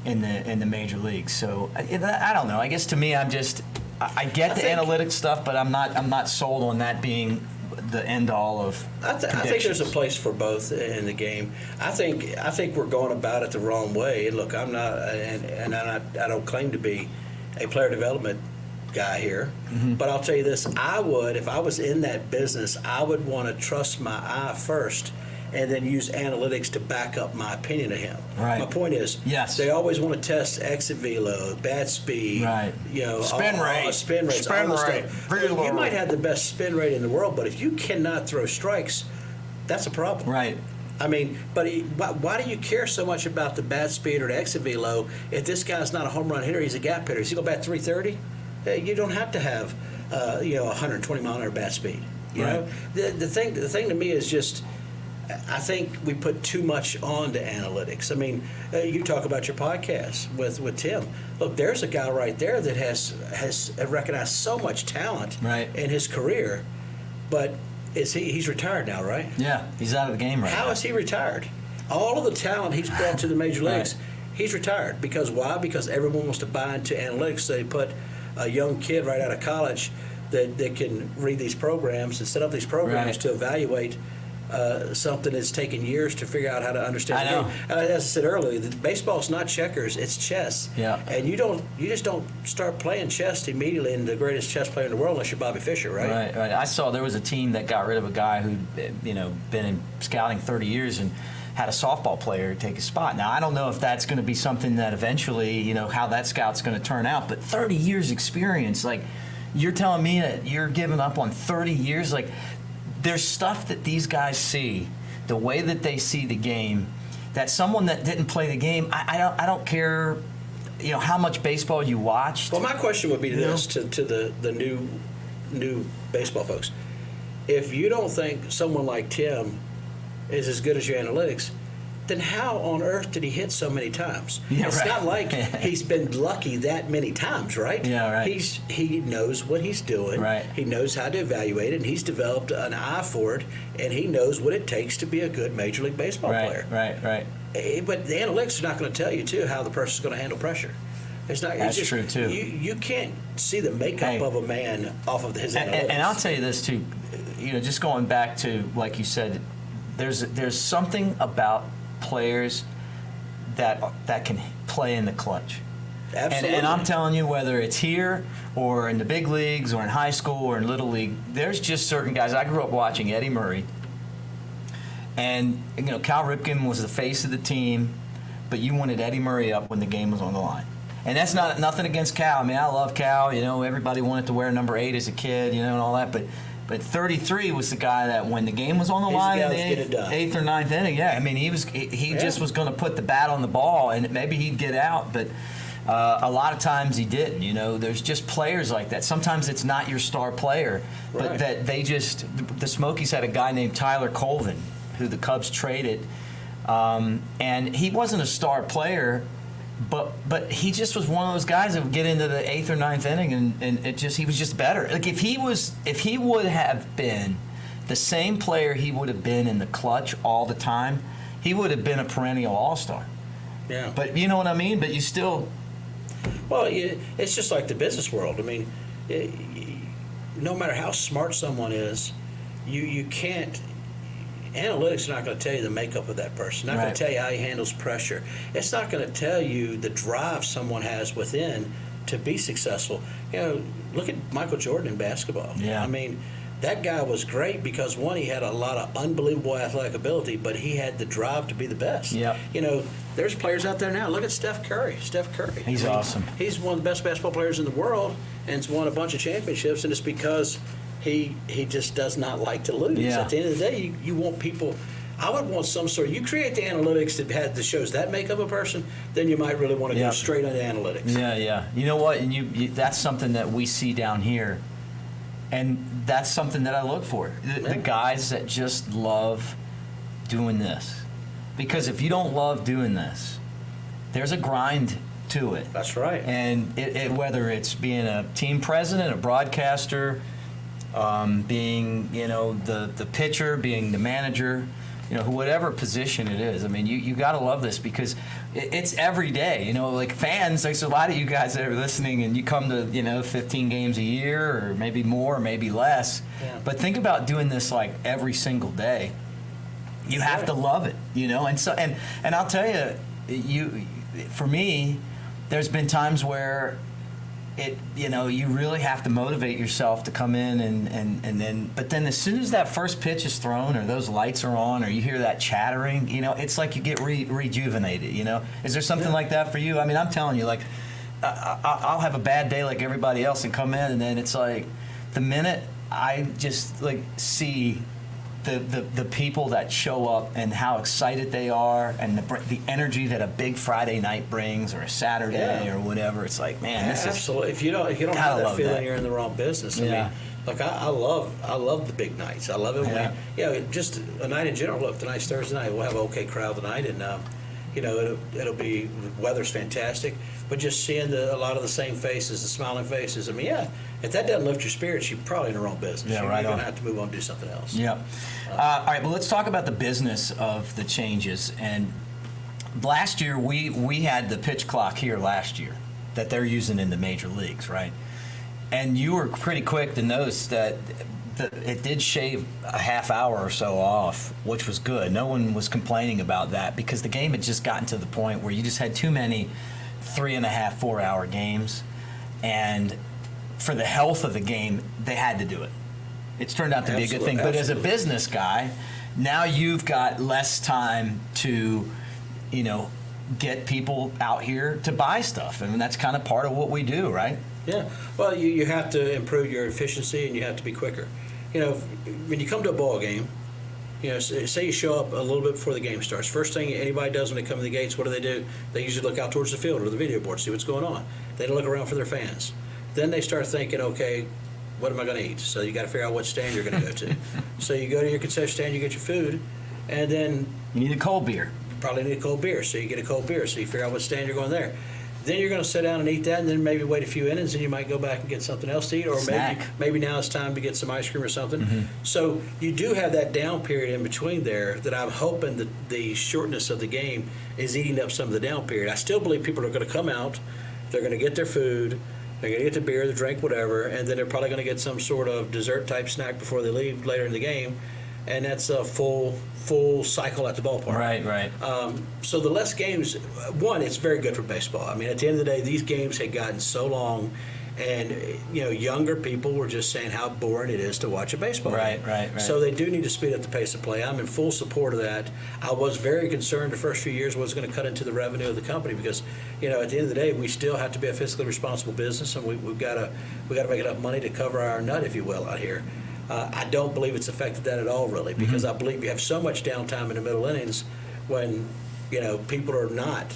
In the major leagues. So I don't know. I guess to me, I get the analytics stuff, but I'm not sold on that being the end all of. I think there's a place for both in the game. I think we're going about it the wrong way. And look, I'm not, and I don't claim to be a player development guy here, but I'll tell you this: if I was in that business, I would want to trust my eye first and then use analytics to back up my opinion of him. Right. My point is, yes, they always want to test exit velo, bat speed, right? Spin rates, spin rate. Well, you might have the best spin rate in the world, but if you cannot throw strikes, that's a problem. Right. I mean, but why do you care so much about the bat speed or the exit velo if this guy's not a home run hitter? He's a gap hitter. Is he going to bat 330? You don't have to have 120 mile an hour bat speed. You right. know, the thing to me is just, I think we put too much on to analytics. I mean, you talk about your podcast with Tim. Look, there's a guy right there that has recognized so much talent right. in his career, but he's retired now, right? Yeah, he's out of the game right now. How is he retired? All of the talent he's brought to the major leagues, right. he's retired. Because why? Because everyone wants to buy into analytics. So they put a young kid right out of college that can read these programs and set up these programs right. to evaluate something that's taken years to figure out how to understand. I know. As I said earlier, baseball's not checkers; it's chess. Yeah. And you just don't start playing chess immediately into the greatest chess player in the world unless you're Bobby Fischer, right? Right. Right. I saw there was a team that got rid of a guy who'd been in scouting 30 years and had a softball player take his spot. Now I don't know if that's going to be something that eventually how that scout's going to turn out, but 30 years experience, like you're telling me that you're giving up on 30 years, like. There's stuff that these guys see, the way that they see the game, that someone that didn't play the game, I don't care, how much baseball you watched. Well, my question would be this to the new baseball folks: if you don't think someone like Tim is as good as your analytics, then how on earth did he hit so many times? Yeah, it's right. not like he's been lucky that many times, right? Yeah, right. He knows what he's doing. Right. He knows how to evaluate it, and he's developed an eye for it, and he knows what it takes to be a good Major League Baseball player. Right. But the analytics are not going to tell you, too, how the person's going to handle pressure. It's not. That's true, too. You can't see the makeup of a man off of his analytics. And I'll tell you this, too, just going back to, like you said, there's something about players that can play in the clutch. Absolutely. And I'm telling you, whether it's here or in the big leagues or in high school or in little league, there's just certain guys. I grew up watching Eddie Murray, and Cal Ripken was the face of the team, but you wanted Eddie Murray up when the game was on the line. And that's nothing against Cal. I mean, I love Cal. Everybody wanted to wear number 8 as a kid, and all that, But 33 was the guy that when the game was on the line in the eighth or ninth inning, I mean, he just was going to put the bat on the ball, and maybe he'd get out, but a lot of times he didn't. There's just players like that. Sometimes it's not your star player, but right. that the Smokies had a guy named Tyler Colvin, who the Cubs traded, and he wasn't a star player. But he just was one of those guys that would get into the 8th or 9th inning, and he was just better. Like if he would have been the same player he would have been in the clutch all the time, he would have been a perennial all-star. Yeah. But you know what I mean? But you still. Well, it's just like the business world. I mean, no matter how smart someone is, you can't. Analytics are not going to tell you the makeup of that person. Not going to tell you how he handles pressure. It's not going to tell you the drive someone has within to be successful. Look at Michael Jordan in basketball. Yeah. I mean, that guy was great because, one, he had a lot of unbelievable athletic ability, but he had the drive to be the best. Yeah. There's players out there now. Look at Steph Curry. He's awesome. He's one of the best basketball players in the world, and has won a bunch of championships, and it's because he just does not like to lose. Yeah. At the end of the day, you want people. I would want some sort. You create the analytics that shows that make of a person, then you might really want to go straight into analytics. Yeah. You know what? And you that's something that we see down here, and that's something that I look for. The guys that just love doing this, because if you don't love doing this, there's a grind to it. That's right. And whether it's being a team president, a broadcaster, being the pitcher, being the manager, whatever position it is. I mean, you got to love this because it's every day. Like fans, there's a lot of you guys that are listening, and you come to 15 games a year, or maybe more, maybe less. Yeah. But think about doing this like every single day. You have to love it, And so and I'll tell you, for me, there's been times where you really have to motivate yourself to come in but then as soon as that first pitch is thrown or those lights are on or you hear that chattering, it's like you get rejuvenated, Is there something like that for you? I mean, I'm telling you, like, I'll have a bad day like everybody else and come in, and then it's like the minute I just like see the people that show up and how excited they are and the energy that a big Friday night brings or a Saturday or whatever, it's like, man, this absolutely. If you don't have that feeling, you're in the wrong business. I mean, look, I love the big nights. I love it when just a night in general. Look, tonight's Thursday night. We'll have an okay crowd tonight, and it'll be, the weather's fantastic, but just seeing a lot of the same faces, the smiling faces. I mean, if that doesn't lift your spirits, you're probably in the wrong business. Yeah, you're going to have to move on and do something else. Yeah. All right, well, let's talk about the business of the changes. And last year, we had the pitch clock here last year that they're using in the major leagues, right? And you were pretty quick to notice that it did shave a half hour or so off, which was good. No one was complaining about that because the game had just gotten to the point where you just had too many 3.5, 4 hour games. And for the health of the game, they had to do it. It's turned out to be a good thing. But as a business guy, now you've got less time to, get people out here to buy stuff. I mean, that's kind of part of what we do, right? Yeah. Well, you have to improve your efficiency and you have to be quicker. When you come to a ball game, say you show up a little bit before the game starts. First thing anybody does when they come to the gates, what do? They usually look out towards the field or the video board, see what's going on. They don't look around for their fans. Then they start thinking, okay, what am I going to eat? So you got to figure out what stand you're going to go to. So you go to your concession stand, you get your food, and then you need a cold beer. Probably need a cold beer, so you get a cold beer. So you figure out what stand you're going there. Then you're going to sit down and eat that, and then maybe wait a few innings, and you might go back and get something else to eat, or maybe now it's time to get some ice cream or something. Mm-hmm. So you do have that down period in between there that I'm hoping that the shortness of the game is eating up some of the down period. I still believe people are going to come out, they're going to get their food, they're going to get the beer, the drink, whatever, and then they're probably going to get some sort of dessert-type snack before they leave later in the game, and that's a full cycle at the ballpark. Right. So the less games, one, it's very good for baseball. I mean, at the end of the day, these games had gotten so long, and younger people were just saying how boring it is to watch a baseball game. Right. So they do need to speed up the pace of play. I'm in full support of that. I was very concerned the first few years was going to cut into the revenue of the company because, at the end of the day, we still have to be a fiscally responsible business, and we've got to make enough money to cover our nut, if you will, out here. I don't believe it's affected that at all, really, because I believe you have so much downtime in the middle innings when, people are not,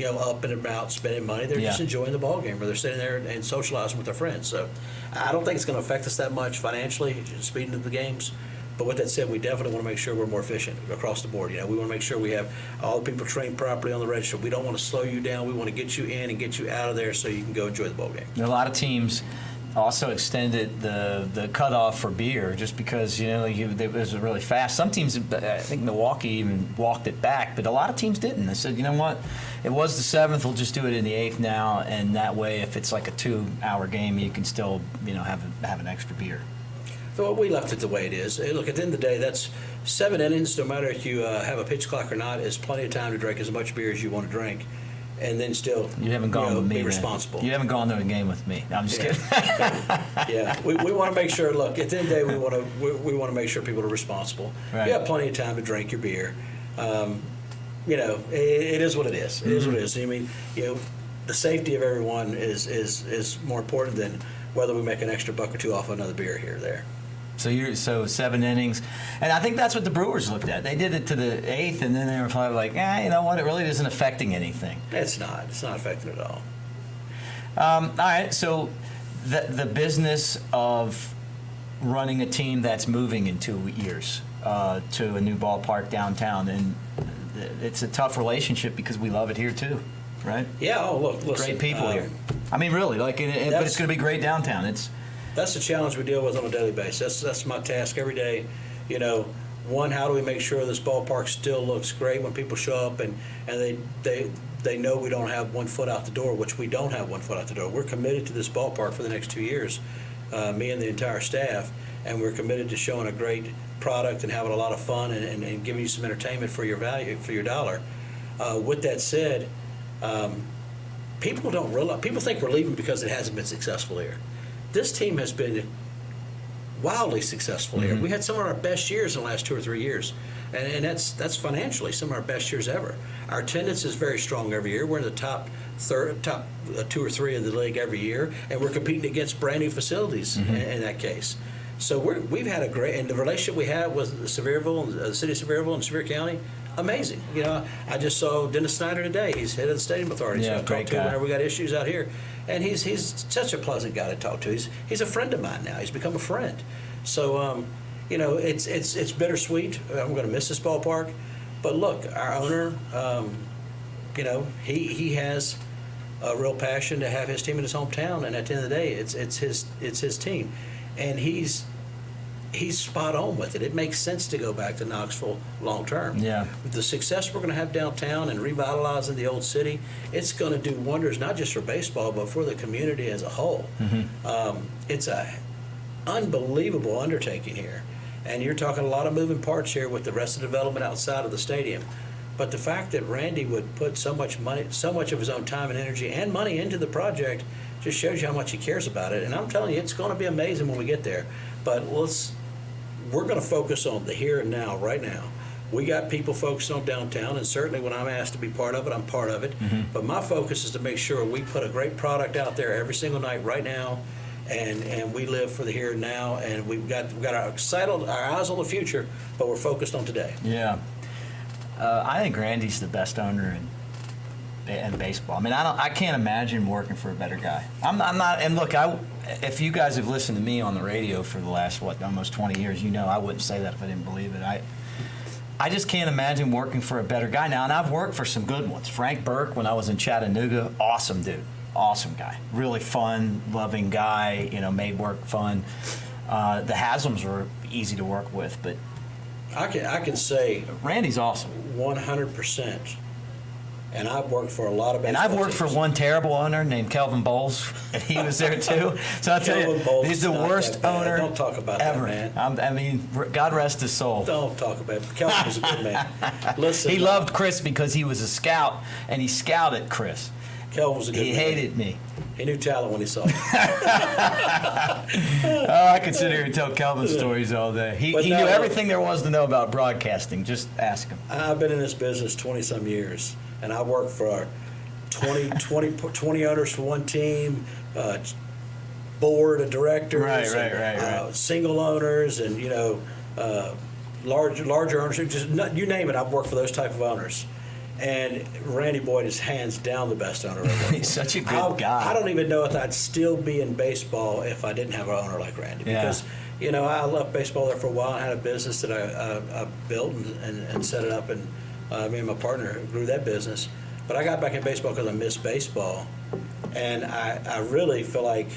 up and about spending money. They're just enjoying the ball game, or they're sitting there and socializing with their friends. So I don't think it's going to affect us that much financially, speeding of the games. But with that said, we definitely want to make sure we're more efficient across the board. We want to make sure we have all the people trained properly on the register. We don't want to slow you down. We want to get you in and get you out of there so you can go enjoy the ball game. A lot of teams also extended the cutoff for beer just because it was really fast. Some teams, I think Milwaukee even walked it back, but a lot of teams didn't. They said, you know what, it was the 7th, we'll just do it in the 8th now, and that way, if it's like a 2-hour game, you can still have an extra beer. So we left it the way it is. Look, at the end of the day, that's 7 innings. No matter if you have a pitch clock or not, is plenty of time to drink as much beer as you want to drink. And then still, you haven't gone with me. Be responsible. You haven't gone to a game with me. No, I'm just kidding. Yeah, we want to make sure. Look, at the end of the day, we want to make sure people are responsible. Right. You have plenty of time to drink your beer. It is what it is. It is what it is. I mean, the safety of everyone is more important than whether we make an extra buck or two off another beer here or there. So 7 innings, and I think that's what the Brewers looked at. They did it to the 8th, and then they were probably like, you know what? It really isn't affecting anything. It's not. It's not affecting it at all. All right. So the business of running a team that's moving in 2 years to a new ballpark downtown, and it's a tough relationship because we love it here too, right? Yeah. Oh, look, listen, great people here. I mean, really, but it's going to be great downtown. That's the challenge we deal with on a daily basis. That's my task every day. One, how do we make sure this ballpark still looks great when people show up and they know we don't have 1 foot out the door, which we don't have 1 foot out the door. We're committed to this ballpark for the next 2 years, me and the entire staff, and we're committed to showing a great product and having a lot of fun and giving you some entertainment for your value, for your dollar. With that said, people don't realize. People think we're leaving because it hasn't been successful here. This team has been wildly successful here. We had some of our best years in the last 2 or 3 years, and that's financially some of our best years ever. Our attendance is very strong every year. We're in the top 2 or 3 of the league every year, and we're competing against brand new facilities in that case. So we've had a great, and the relationship we have with Sevierville, the city of Sevierville and Sevier County, amazing. You know, I just saw Dennis Snyder today. He's head of the stadium authority. Yeah, so I great talked to him guy. whenever we got issues out here, and he's such a pleasant guy to talk to. He's a friend of mine now. He's become a friend. So you know, it's bittersweet. I'm going to miss this ballpark, but look, our owner, you know, he has a real passion to have his team in his hometown, and at the end of the day, it's his team, and he's spot on with it. It makes sense to go back to Knoxville long term. Yeah. With the success we're going to have downtown and revitalizing the old city, it's going to do wonders not just for baseball but for the community as a whole. It's a unbelievable undertaking here, and you're talking a lot of moving parts here with the rest of the development outside of the stadium. But the fact that Randy would put so much money, so much of his own time and energy and money into the project just shows you how much he cares about it. And I'm telling you, it's going to be amazing when we get there. But we're going to focus on the here and now, right now. We got people focused on downtown, and certainly when I'm asked to be part of it, I'm part of it. But my focus is to make sure we put a great product out there every single night right now, and we live for the here and now, and we've got our eyes on the future, but we're focused on today. Yeah. I think Randy's the best owner in baseball. I mean, I can't imagine working for a better guy. I'm not. And look, if you guys have listened to me on the radio for the last almost 20 years, you know I wouldn't say that if I didn't believe it. I just can't imagine working for a better guy now. And I've worked for some good ones. Frank Burke, when I was in Chattanooga, awesome dude, awesome guy, really fun, loving guy. You know, made work fun. The Haslam's were easy to work with, but I can say Randy's awesome. 100%. And I've worked for a lot of baseball And I've worked for teams. one terrible owner named Kelvin Bowles, and he was there too. So I'll tell you, Kelvin Bowles he's is the not worst that bad. owner Don't talk about ever. that, man. I mean, God rest his soul. Don't talk about it. Kelvin was a good man. Listen, He loved Chris because he was a scout, and he scouted Chris. Kelvin was a good He man. hated me. He knew talent when he saw it. Oh, I could sit here and tell Kelvin stories all day. He But knew no, everything there was to know about broadcasting. Just ask him. I've been in this business 20-some years, and I worked for 20 owners for one team, board of directors, Right. single owners, and larger owners. Just you name it, I've worked for those type of owners. And Randy Boyd is hands down the best owner I've worked for. He's such a good guy. I don't even know if I'd still be in baseball if I didn't have an owner like Randy. Yeah. Because, I left baseball there for a while. I had a business that I built and set it up, and me and my partner grew that business. But I got back in baseball because I missed baseball. And I really feel like,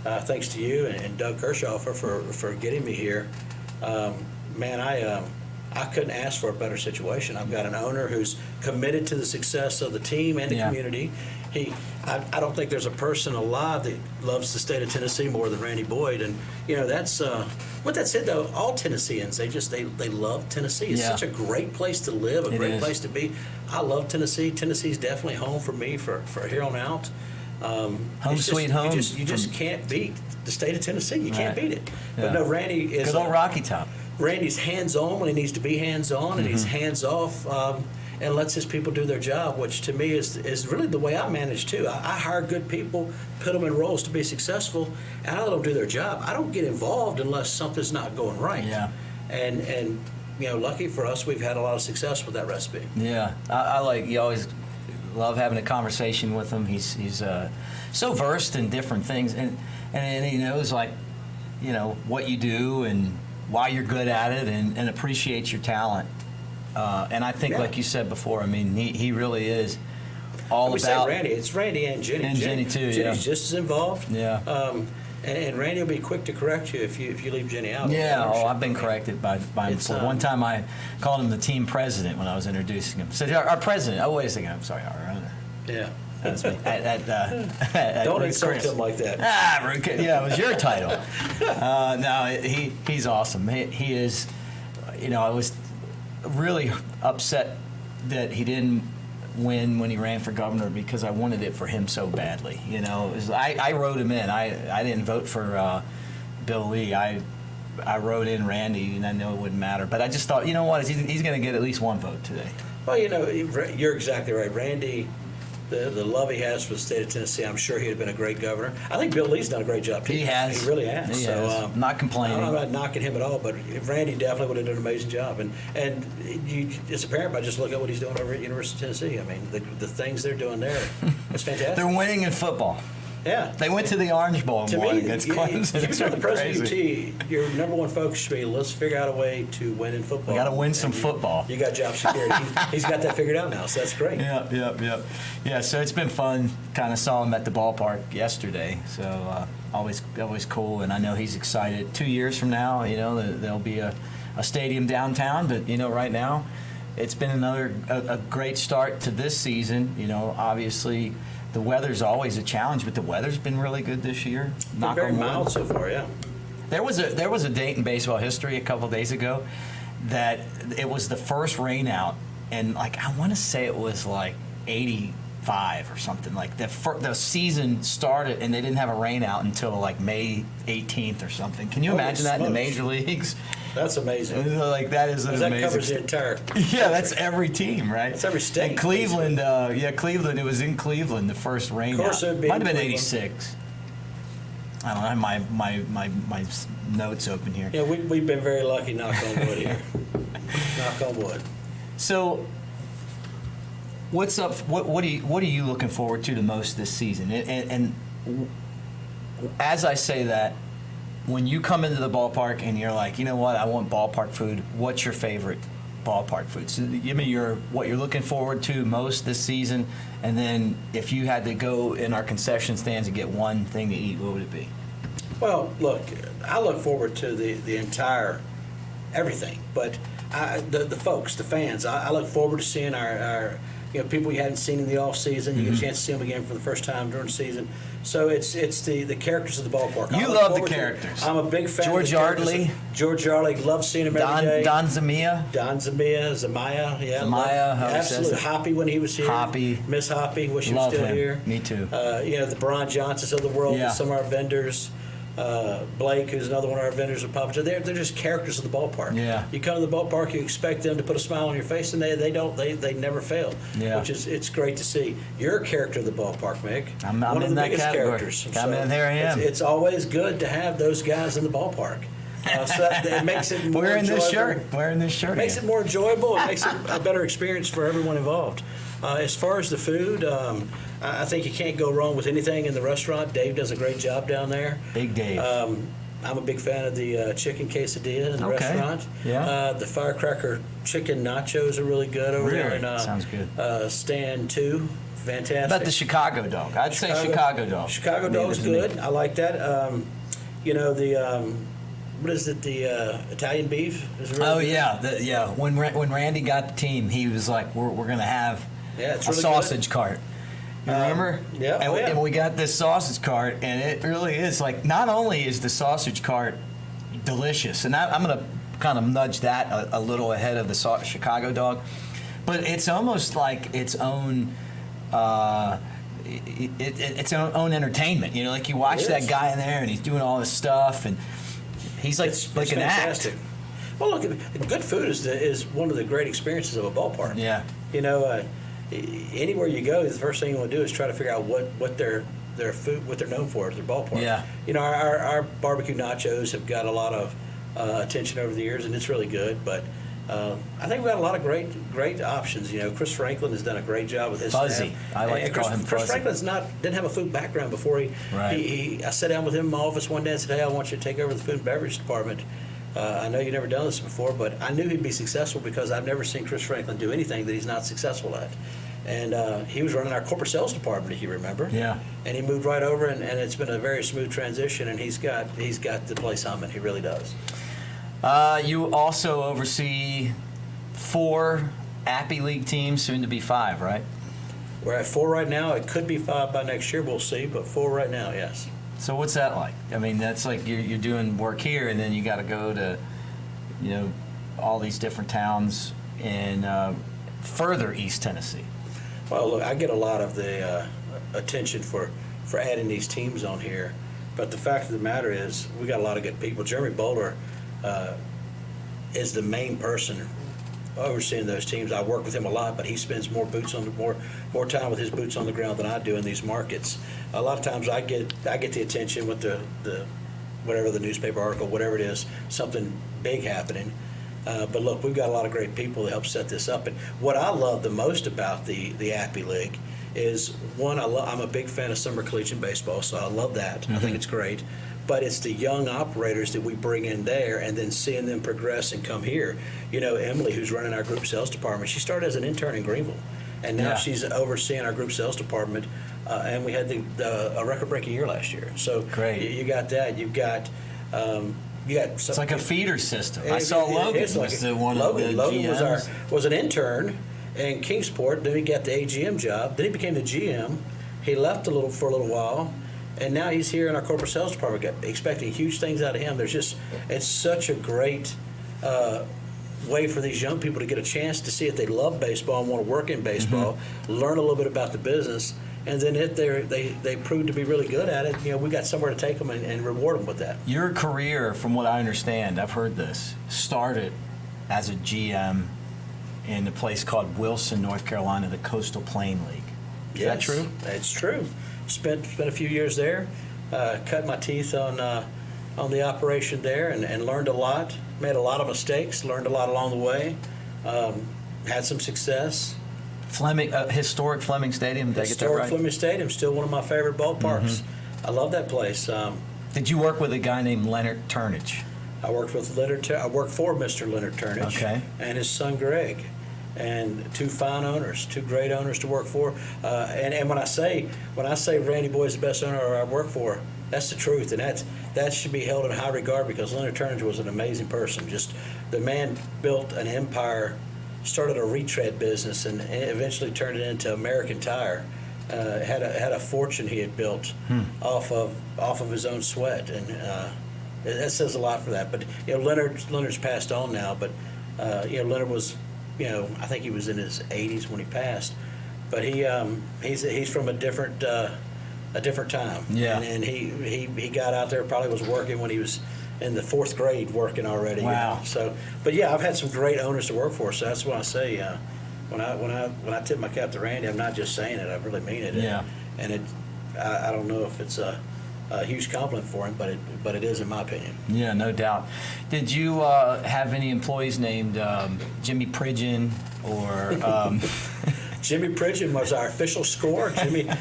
thanks to you and Doug Kershaw for getting me here, I couldn't ask for a better situation. I've got an owner who's committed to the success of the team and the community. I don't think there's a person alive that loves the state of Tennessee more than Randy Boyd. And that's with that said, though, all Tennesseans they love Tennessee. It's such a great place to live, a great place to be. I love Tennessee. Tennessee's definitely home for me for here on out. Home sweet home. You just can't beat the state of Tennessee. You can't beat it. But no, Randy is Good old Rocky Top. Randy's hands-on when he needs to be hands-on, and he's hands-off and lets his people do their job, which to me is really the way I manage too. I hire good people, put them in roles to be successful, and I let them do their job. I don't get involved unless something's not going right. Yeah. And lucky for us, we've had a lot of success with that recipe. Yeah, you always love having a conversation with him. He's so versed in different things, and he knows what you do and why you're good at it, and appreciates your talent. And I think, like you said before, I mean, he really is all we about. say Randy, it's Randy and Jenny. And Jenny too. Jenny's just as involved. Yeah. And Randy will be quick to correct you if you leave Jenny out. Yeah, I've been corrected by him before. One time I called him the team president when I was introducing him. Said, our president. Oh, wait a second. I'm sorry, our owner. Yeah. That's me. Don't Ruth insult Chris. him like that. Yeah, it was your title. No, he's awesome. He is. I was really upset that he didn't win when he ran for governor because I wanted it for him so badly. You know, I wrote him in. I didn't vote for Bill Lee. I wrote in Randy, and I know it wouldn't matter. But I just thought, you know what, he's going to get at least one vote today. Well, you know, you're exactly right. Randy, the love he has for the state of Tennessee, I'm sure he'd have been a great governor. I think Bill Lee's done a great job. He has. He really has. He so, has. Not complaining. I'm not knocking him at all, but Randy definitely would have done an amazing job. And you, it's apparent by just look at what he's doing over at University of Tennessee. I mean, the things they're doing there, it's fantastic. They're winning in football. Yeah. They went to the Orange Bowl and To won me, against Clemson. you It's become the president of crazy. UT, your number one focus should be let's figure out a way to win in football. We got to win some And football. You got job security. He's got that figured out now, so that's great. Yep. Yeah, so it's been fun. Kind of saw him at the ballpark yesterday, so always cool. And I know he's excited. 2 years from now, you know, there'll be a stadium downtown. But you know, right now, it's been a great start to this season. You know, obviously, the weather's always a challenge, but the weather's been really good this year. Been very mild so far, yeah. There was a date in baseball history a couple days ago that it was the first rain out, and like I want to say it was like 85 or something. Like the season started and they didn't have a rain out until like May 18th or something. Can you imagine that in the major leagues? That's amazing. Like that is an That amazing. covers the entire. Yeah, that's every team, right? That's every state. And Cleveland, Cleveland. It was in Cleveland the first rain Of course, out. it'd be Might in have been Cleveland. 86. I don't know. I have my notes open here. Yeah, we've been very lucky, knock on wood here. Knock on wood. So, what's up? What are you looking forward to the most this season? And as I say that, when you come into the ballpark and you're like, you know what, I want ballpark food. What's your favorite ballpark food? So give me what you're looking forward to most this season, and then if you had to go in our concession stands and get one thing to eat, what would it be? Well, look, I look forward to the entire everything, but the folks, the fans, I look forward to seeing our people you hadn't seen in the off season. You get a chance to see them again for the first time during the season. So it's the characters of the ballpark. You love the characters. I'm a big fan. George of the characters. Yardley. George Yardley, love seeing him every day. Don Zamia. Don Zamia, yeah. Zamia, how he says absolutely. it. Hoppy when he was here. Hoppy. Miss Hoppy, wish he was Love still him. here. Me too. The Brian Johnsons of the world, Yeah. some of our vendors. Blake, who's another one of our vendors at Papa John's, they're just characters of the ballpark. Yeah. You come to the ballpark, you expect them to put a smile on your face, and they never fail. Yeah. Which is it's great to see. You're a character of the ballpark, Mick. I'm one of in the that biggest category. characters. I'm in there. I am. It's always good to have those guys in the ballpark. So that makes it more Wearing this enjoyable. shirt. Wearing this shirt. Makes again. it more enjoyable. It makes it a better experience for everyone involved. As far as the food, I think you can't go wrong with anything in the restaurant. Dave does a great job down there. Big Dave. I'm a big fan of the chicken quesadilla in the Okay. restaurant. Yeah. The firecracker chicken nachos are really good over there. Really? And, Sounds good. Stand 2, fantastic. How about the Chicago dog? I'd say Chicago dog. Chicago Maybe dog's it's me. good. I like that. What is it? The Italian beef is really Oh good. yeah, When Randy got the team, he was like, "We're gonna have Yeah, it's a really sausage cart." You remember? yeah, And, oh, yeah. and we got this sausage cart, and it really is like. Not only is the sausage cart delicious, and I'm gonna kind of nudge that a little ahead of the Chicago dog, but it's almost like its own. Its own entertainment. You know, like you watch It that is. guy in there, and he's doing all this stuff, and he's like It's an fantastic. act. Well, look, good food is one of the great experiences of a ballpark. Yeah. You know, anywhere you go, the first thing you want to do is try to figure out what their food, what they're known for at their ballpark. Yeah. You know, our barbecue nachos have got a lot of attention over the years, and it's really good. But I think we've got a lot of great options. You know, Chris Franklin has done a great job with his Fuzzy. staff. I like And to call him Chris Fuzzy. Franklin's didn't have a food background before Right. I sat down with him in my office one day and said, "Hey, I want you to take over the food and beverage department. I know you've never done this before, but I knew he'd be successful because I've never seen Chris Franklin do anything that he's not successful at." And he was running our corporate sales department, if you remember. Yeah. And he moved right over, and it's been a very smooth transition. And he's got the place humming. He really does. You also oversee 4 Appy League teams, soon to be 5, right? We're at 4 right now. It could be 5 by next year. We'll see. But 4 right now, yes. So what's that like? I mean, that's like you're doing work here, and then you got to go to, all these different towns in further East Tennessee. Well, look, I get a lot of the attention for adding these teams on here, but the fact of the matter is we got a lot of good people. Jeremy Bowler is the main person overseeing those teams. I work with him a lot, but he spends more time with his boots on the ground than I do in these markets. A lot of times I get the attention with the whatever the newspaper article, whatever it is, something big happening. But look, we've got a lot of great people to help set this up. And what I love the most about the Appy League is, one, I'm a big fan of summer collegiate baseball, so I love that. Mm-hmm. I think it's great. But it's the young operators that we bring in there and then seeing them progress and come here. You know, Emily, who's running our group sales department, she started as an intern in Greenville. And now she's overseeing our group sales department. And we had a record-breaking year last year. So great. You got that. You've got... it's like a feeder system. I saw Logan was one of the Logan GMs. was an intern in Kingsport. Then he got the AGM job. Then he became the GM. He left for a little while, and now he's here in our corporate sales department, expecting huge things out of him. It's such a great way for these young people to get a chance to see if they love baseball and want to work in baseball, learn a little bit about the business. And then if they prove to be really good at it, you know, we got somewhere to take them and reward them with that. Your career, from what I understand, I've heard this, started as a GM in a place called Wilson, North Carolina, the Coastal Plain League. Is that true? It's true. Spent a few years there, cut my teeth on the operation there, and learned a lot. Made a lot of mistakes, learned a lot along the way. Had some success. Historic Fleming Stadium. Did I get that right? Historic Fleming Stadium, still one of my favorite ballparks. I love that place. Did you work with a guy named Leonard Turnage? I worked for Mr. Leonard Turnage and his son Greg, and two fine owners, two great owners to work for. And when I say Randy Boy is the best owner I work for, that's the truth, and that should be held in high regard, because Leonard Turnage was an amazing person. Just the man built an empire. Started a retread business and eventually turned it into American Tire. Had a fortune he had built off of his own sweat, and that says a lot for that. But you know, Leonard's passed on now. But you know, Leonard was, you know, I think he was in his 80s when he passed. But he's from a different time. Yeah. And he got out there, probably was working when he was in the 4th grade, working already. Wow. You know? So, but yeah, I've had some great owners to work for. So that's what I say. When I tip my cap to Randy, I'm not just saying it. I really mean it. Yeah. And I don't know if it's a huge compliment for him, but it is in my opinion. Yeah, no doubt. Did you have any employees named Jimmy Pridgeon or? Jimmy Pridgeon was our official scorer.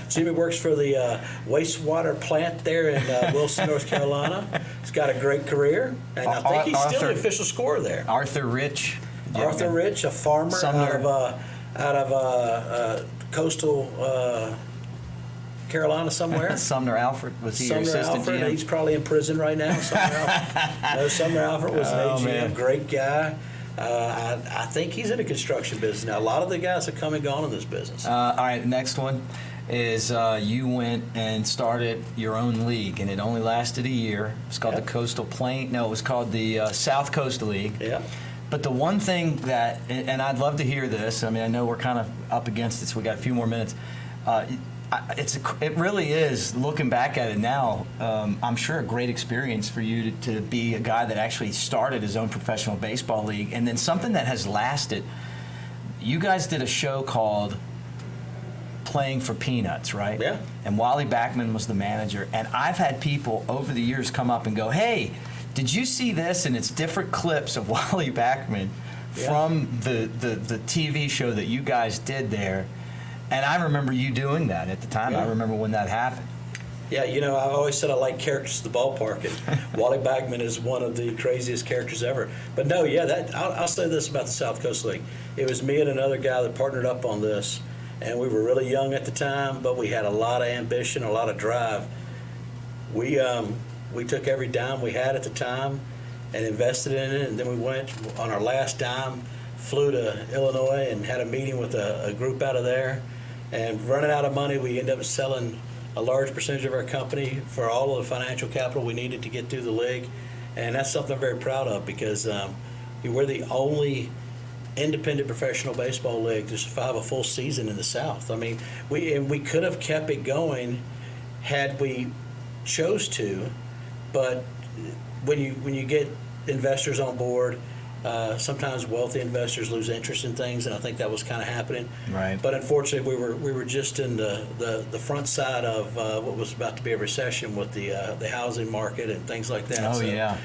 Jimmy works for the wastewater plant there in Wilson, North Carolina. He's got a great career, and I think he's still the official scorer there. Arthur Rich. Arthur Rich, a farmer out of coastal Carolina somewhere. Sumner Alford was he your assistant GM? He's probably in prison right now. Sumner Alford was an AGM, man. Great guy. I think he's in the construction business now. A lot of the guys have come and gone in this business. All right, next one is you went and started your own league, and it only lasted a year. It's called the Coastal Plain. No, it was called the South Coast League. Yeah. But the one thing that, and I'd love to hear this. I mean, I know we're kind of up against it, so we got a few more minutes. It really is, looking back at it now, I'm sure a great experience for you to be a guy that actually started his own professional baseball league, and then something that has lasted. You guys did a show called Playing for Peanuts, right? Yeah. And Wally Backman was the manager, and I've had people over the years come up and go, hey, did you see this? And it's different clips of Wally Backman from the TV show that you guys did there. And I remember you doing that at the time. Yeah. I remember when that happened. Yeah, you know, I've always said I like characters at the ballpark, and Wally Backman is one of the craziest characters ever. But no, yeah, I'll say this about the South Coast League. It was me and another guy that partnered up on this, and we were really young at the time, but we had a lot of ambition, a lot of drive. We took every dime we had at the time and invested in it, and then we went on our last dime, flew to Illinois and had a meeting with a group out of there. And running out of money, we ended up selling a large percentage of our company for all of the financial capital we needed to get through the league. And that's something I'm very proud of, because we're the only independent professional baseball league to survive a full season in the South. I mean, we could have kept it going had we chose to, but when you get investors on board, sometimes wealthy investors lose interest in things, and I think that was kind of happening. Right. But unfortunately, we were just in the front side of what was about to be a recession with the housing market and things like that. Oh, so, yeah.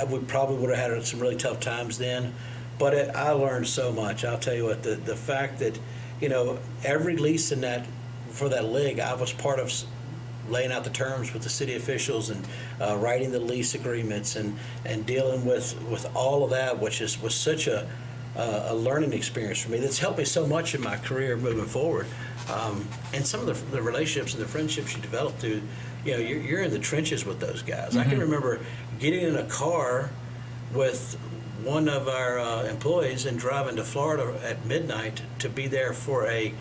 We probably would have had some really tough times then. But I learned so much. I'll tell you what, the fact that, every lease for that league, I was part of laying out the terms with the city officials and writing the lease agreements and dealing with all of that, which was such a learning experience for me. That's helped me so much in my career moving forward. And some of the relationships and the friendships you develop through, you're in the trenches with those guys. I can remember getting in a car with one of our employees and driving to Florida at midnight to be there for a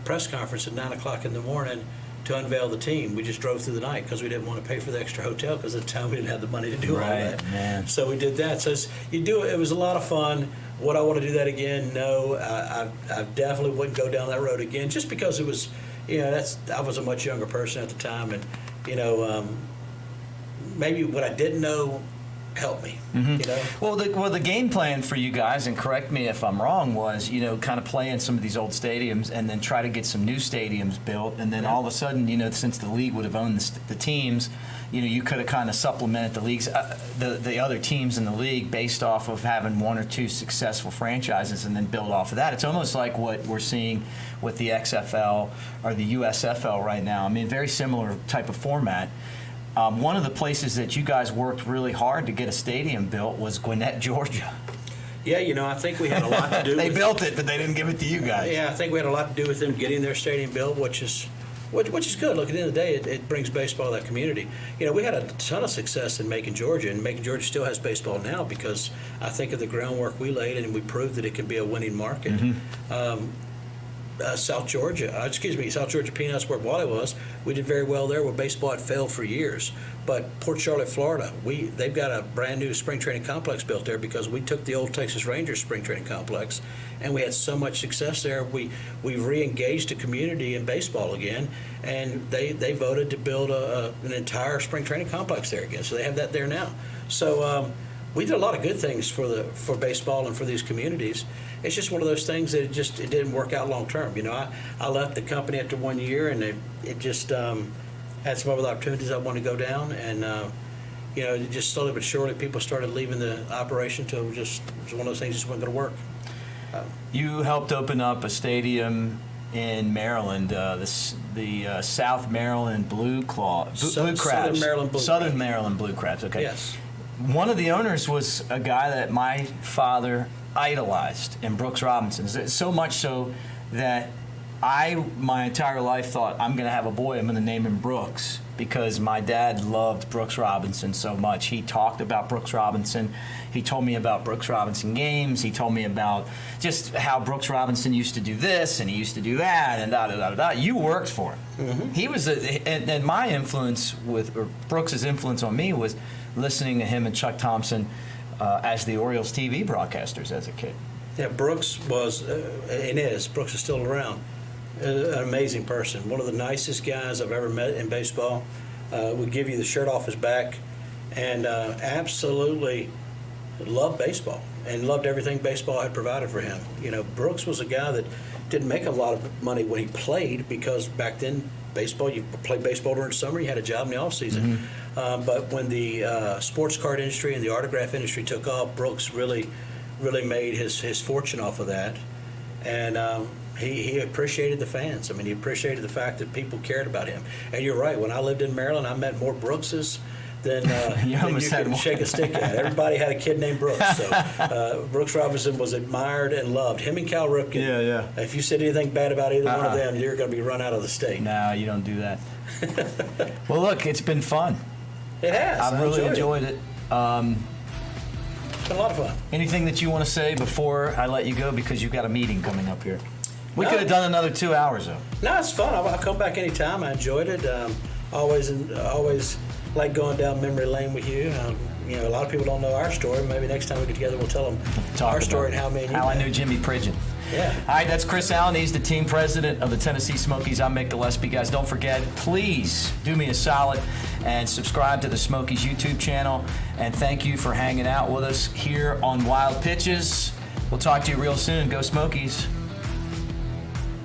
press conference at 9 o'clock in the morning to unveil the team. We just drove through the night because we didn't want to pay for the extra hotel because at the time we didn't have the money to do all that. Man. So we did that. So it was a lot of fun. Would I want to do that again? No, I definitely wouldn't go down that road again just because it was, I was a much younger person at the time, and maybe what I didn't know helped me. Well, the game plan for you guys, and correct me if I'm wrong, was kind of play in some of these old stadiums and then try to get some new stadiums built, and then all of a sudden, since the league would have owned the teams, you could have kind of supplemented the leagues, the other teams in the league based off of having one or two successful franchises, and then build off of that. It's almost like what we're seeing with the XFL or the USFL right now. I mean, very similar type of format. One of the places that you guys worked really hard to get a stadium built was Gwinnett, Georgia. Yeah, I think we had a lot to do They with built it, but they didn't give it to you guys. Yeah, I think we had a lot to do with them getting their stadium built, which is good. Look, at the end of the day, it brings baseball to that community. We had a ton of success in Macon, Georgia, and Macon, Georgia still has baseball now because I think of the groundwork we laid and we proved that it can be a winning market. South Georgia Peanuts, where Wally was, we did very well there where baseball had failed for years. But Port Charlotte, Florida, they've got a brand new spring training complex built there because we took the old Texas Rangers spring training complex and we had so much success there. We re-engaged the community in baseball again, and they voted to build an entire spring training complex there again. So they have that there now. So we did a lot of good things for baseball and for these communities. It's just one of those things that it didn't work out long term. I left the company after 1 year, and it just had some other opportunities I wanted to go down, and it just slowly but surely people started leaving the operation until it was one of those things just wasn't going to work. You helped open up a stadium in Maryland, the South Maryland Blue Crabs. Southern Maryland Blue Crabs. Okay. Yes. One of the owners was a guy that my father idolized in Brooks Robinson, so much so that my entire life thought, I'm going to have a boy, I'm going to name him Brooks, because my dad loved Brooks Robinson so much. He talked about Brooks Robinson. He told me about Brooks Robinson games. He told me about just how Brooks Robinson used to do this and he used to do that and da-da-da-da-da. You worked for him. Mm-hmm. He was, and my influence or Brooks's influence on me was listening to him and Chuck Thompson as the Orioles TV broadcasters as a kid. Yeah, Brooks was, and is, Brooks is still around. An amazing person, one of the nicest guys I've ever met in baseball. Would give you the shirt off his back, and absolutely loved baseball and loved everything baseball had provided for him. Brooks was a guy that didn't make a lot of money when he played, because back then baseball, you played baseball during the summer, you had a job in the off season. Mm-hmm. But when the sports card industry and the autograph industry took off, Brooks really made his fortune off of that, and he appreciated the fans. I mean, he appreciated the fact that people cared about him. And you're right, when I lived in Maryland, I met more Brookses than you could shake a stick at. Everybody had a kid named Brooks. So Brooks Robinson was admired and loved. Him and Cal Ripken. Yeah. If you said anything bad about either one of them, you're going to be run out of the state. No, you don't do that. Well, look, it's been fun. It has. I've really enjoyed it. It's been a lot of fun. Anything that you want to say before I let you go, because you've got a meeting coming up here? We could have done another 2 hours, though. No, it's fun. I'll come back anytime. I enjoyed it. Always like going down memory lane with you. a lot of people don't know our story. Maybe next time we get together, we'll tell them Talk our story about and how many. how I knew Jimmy Pridgeon. Yeah. All right, that's Chris Allen. He's the team president of the Tennessee Smokies. I'm Mick Gillespie. Guys, don't forget, please do me a solid and subscribe to the Smokies YouTube channel. And thank you for hanging out with us here on Wild Pitches. We'll talk to you real soon. Go Smokies.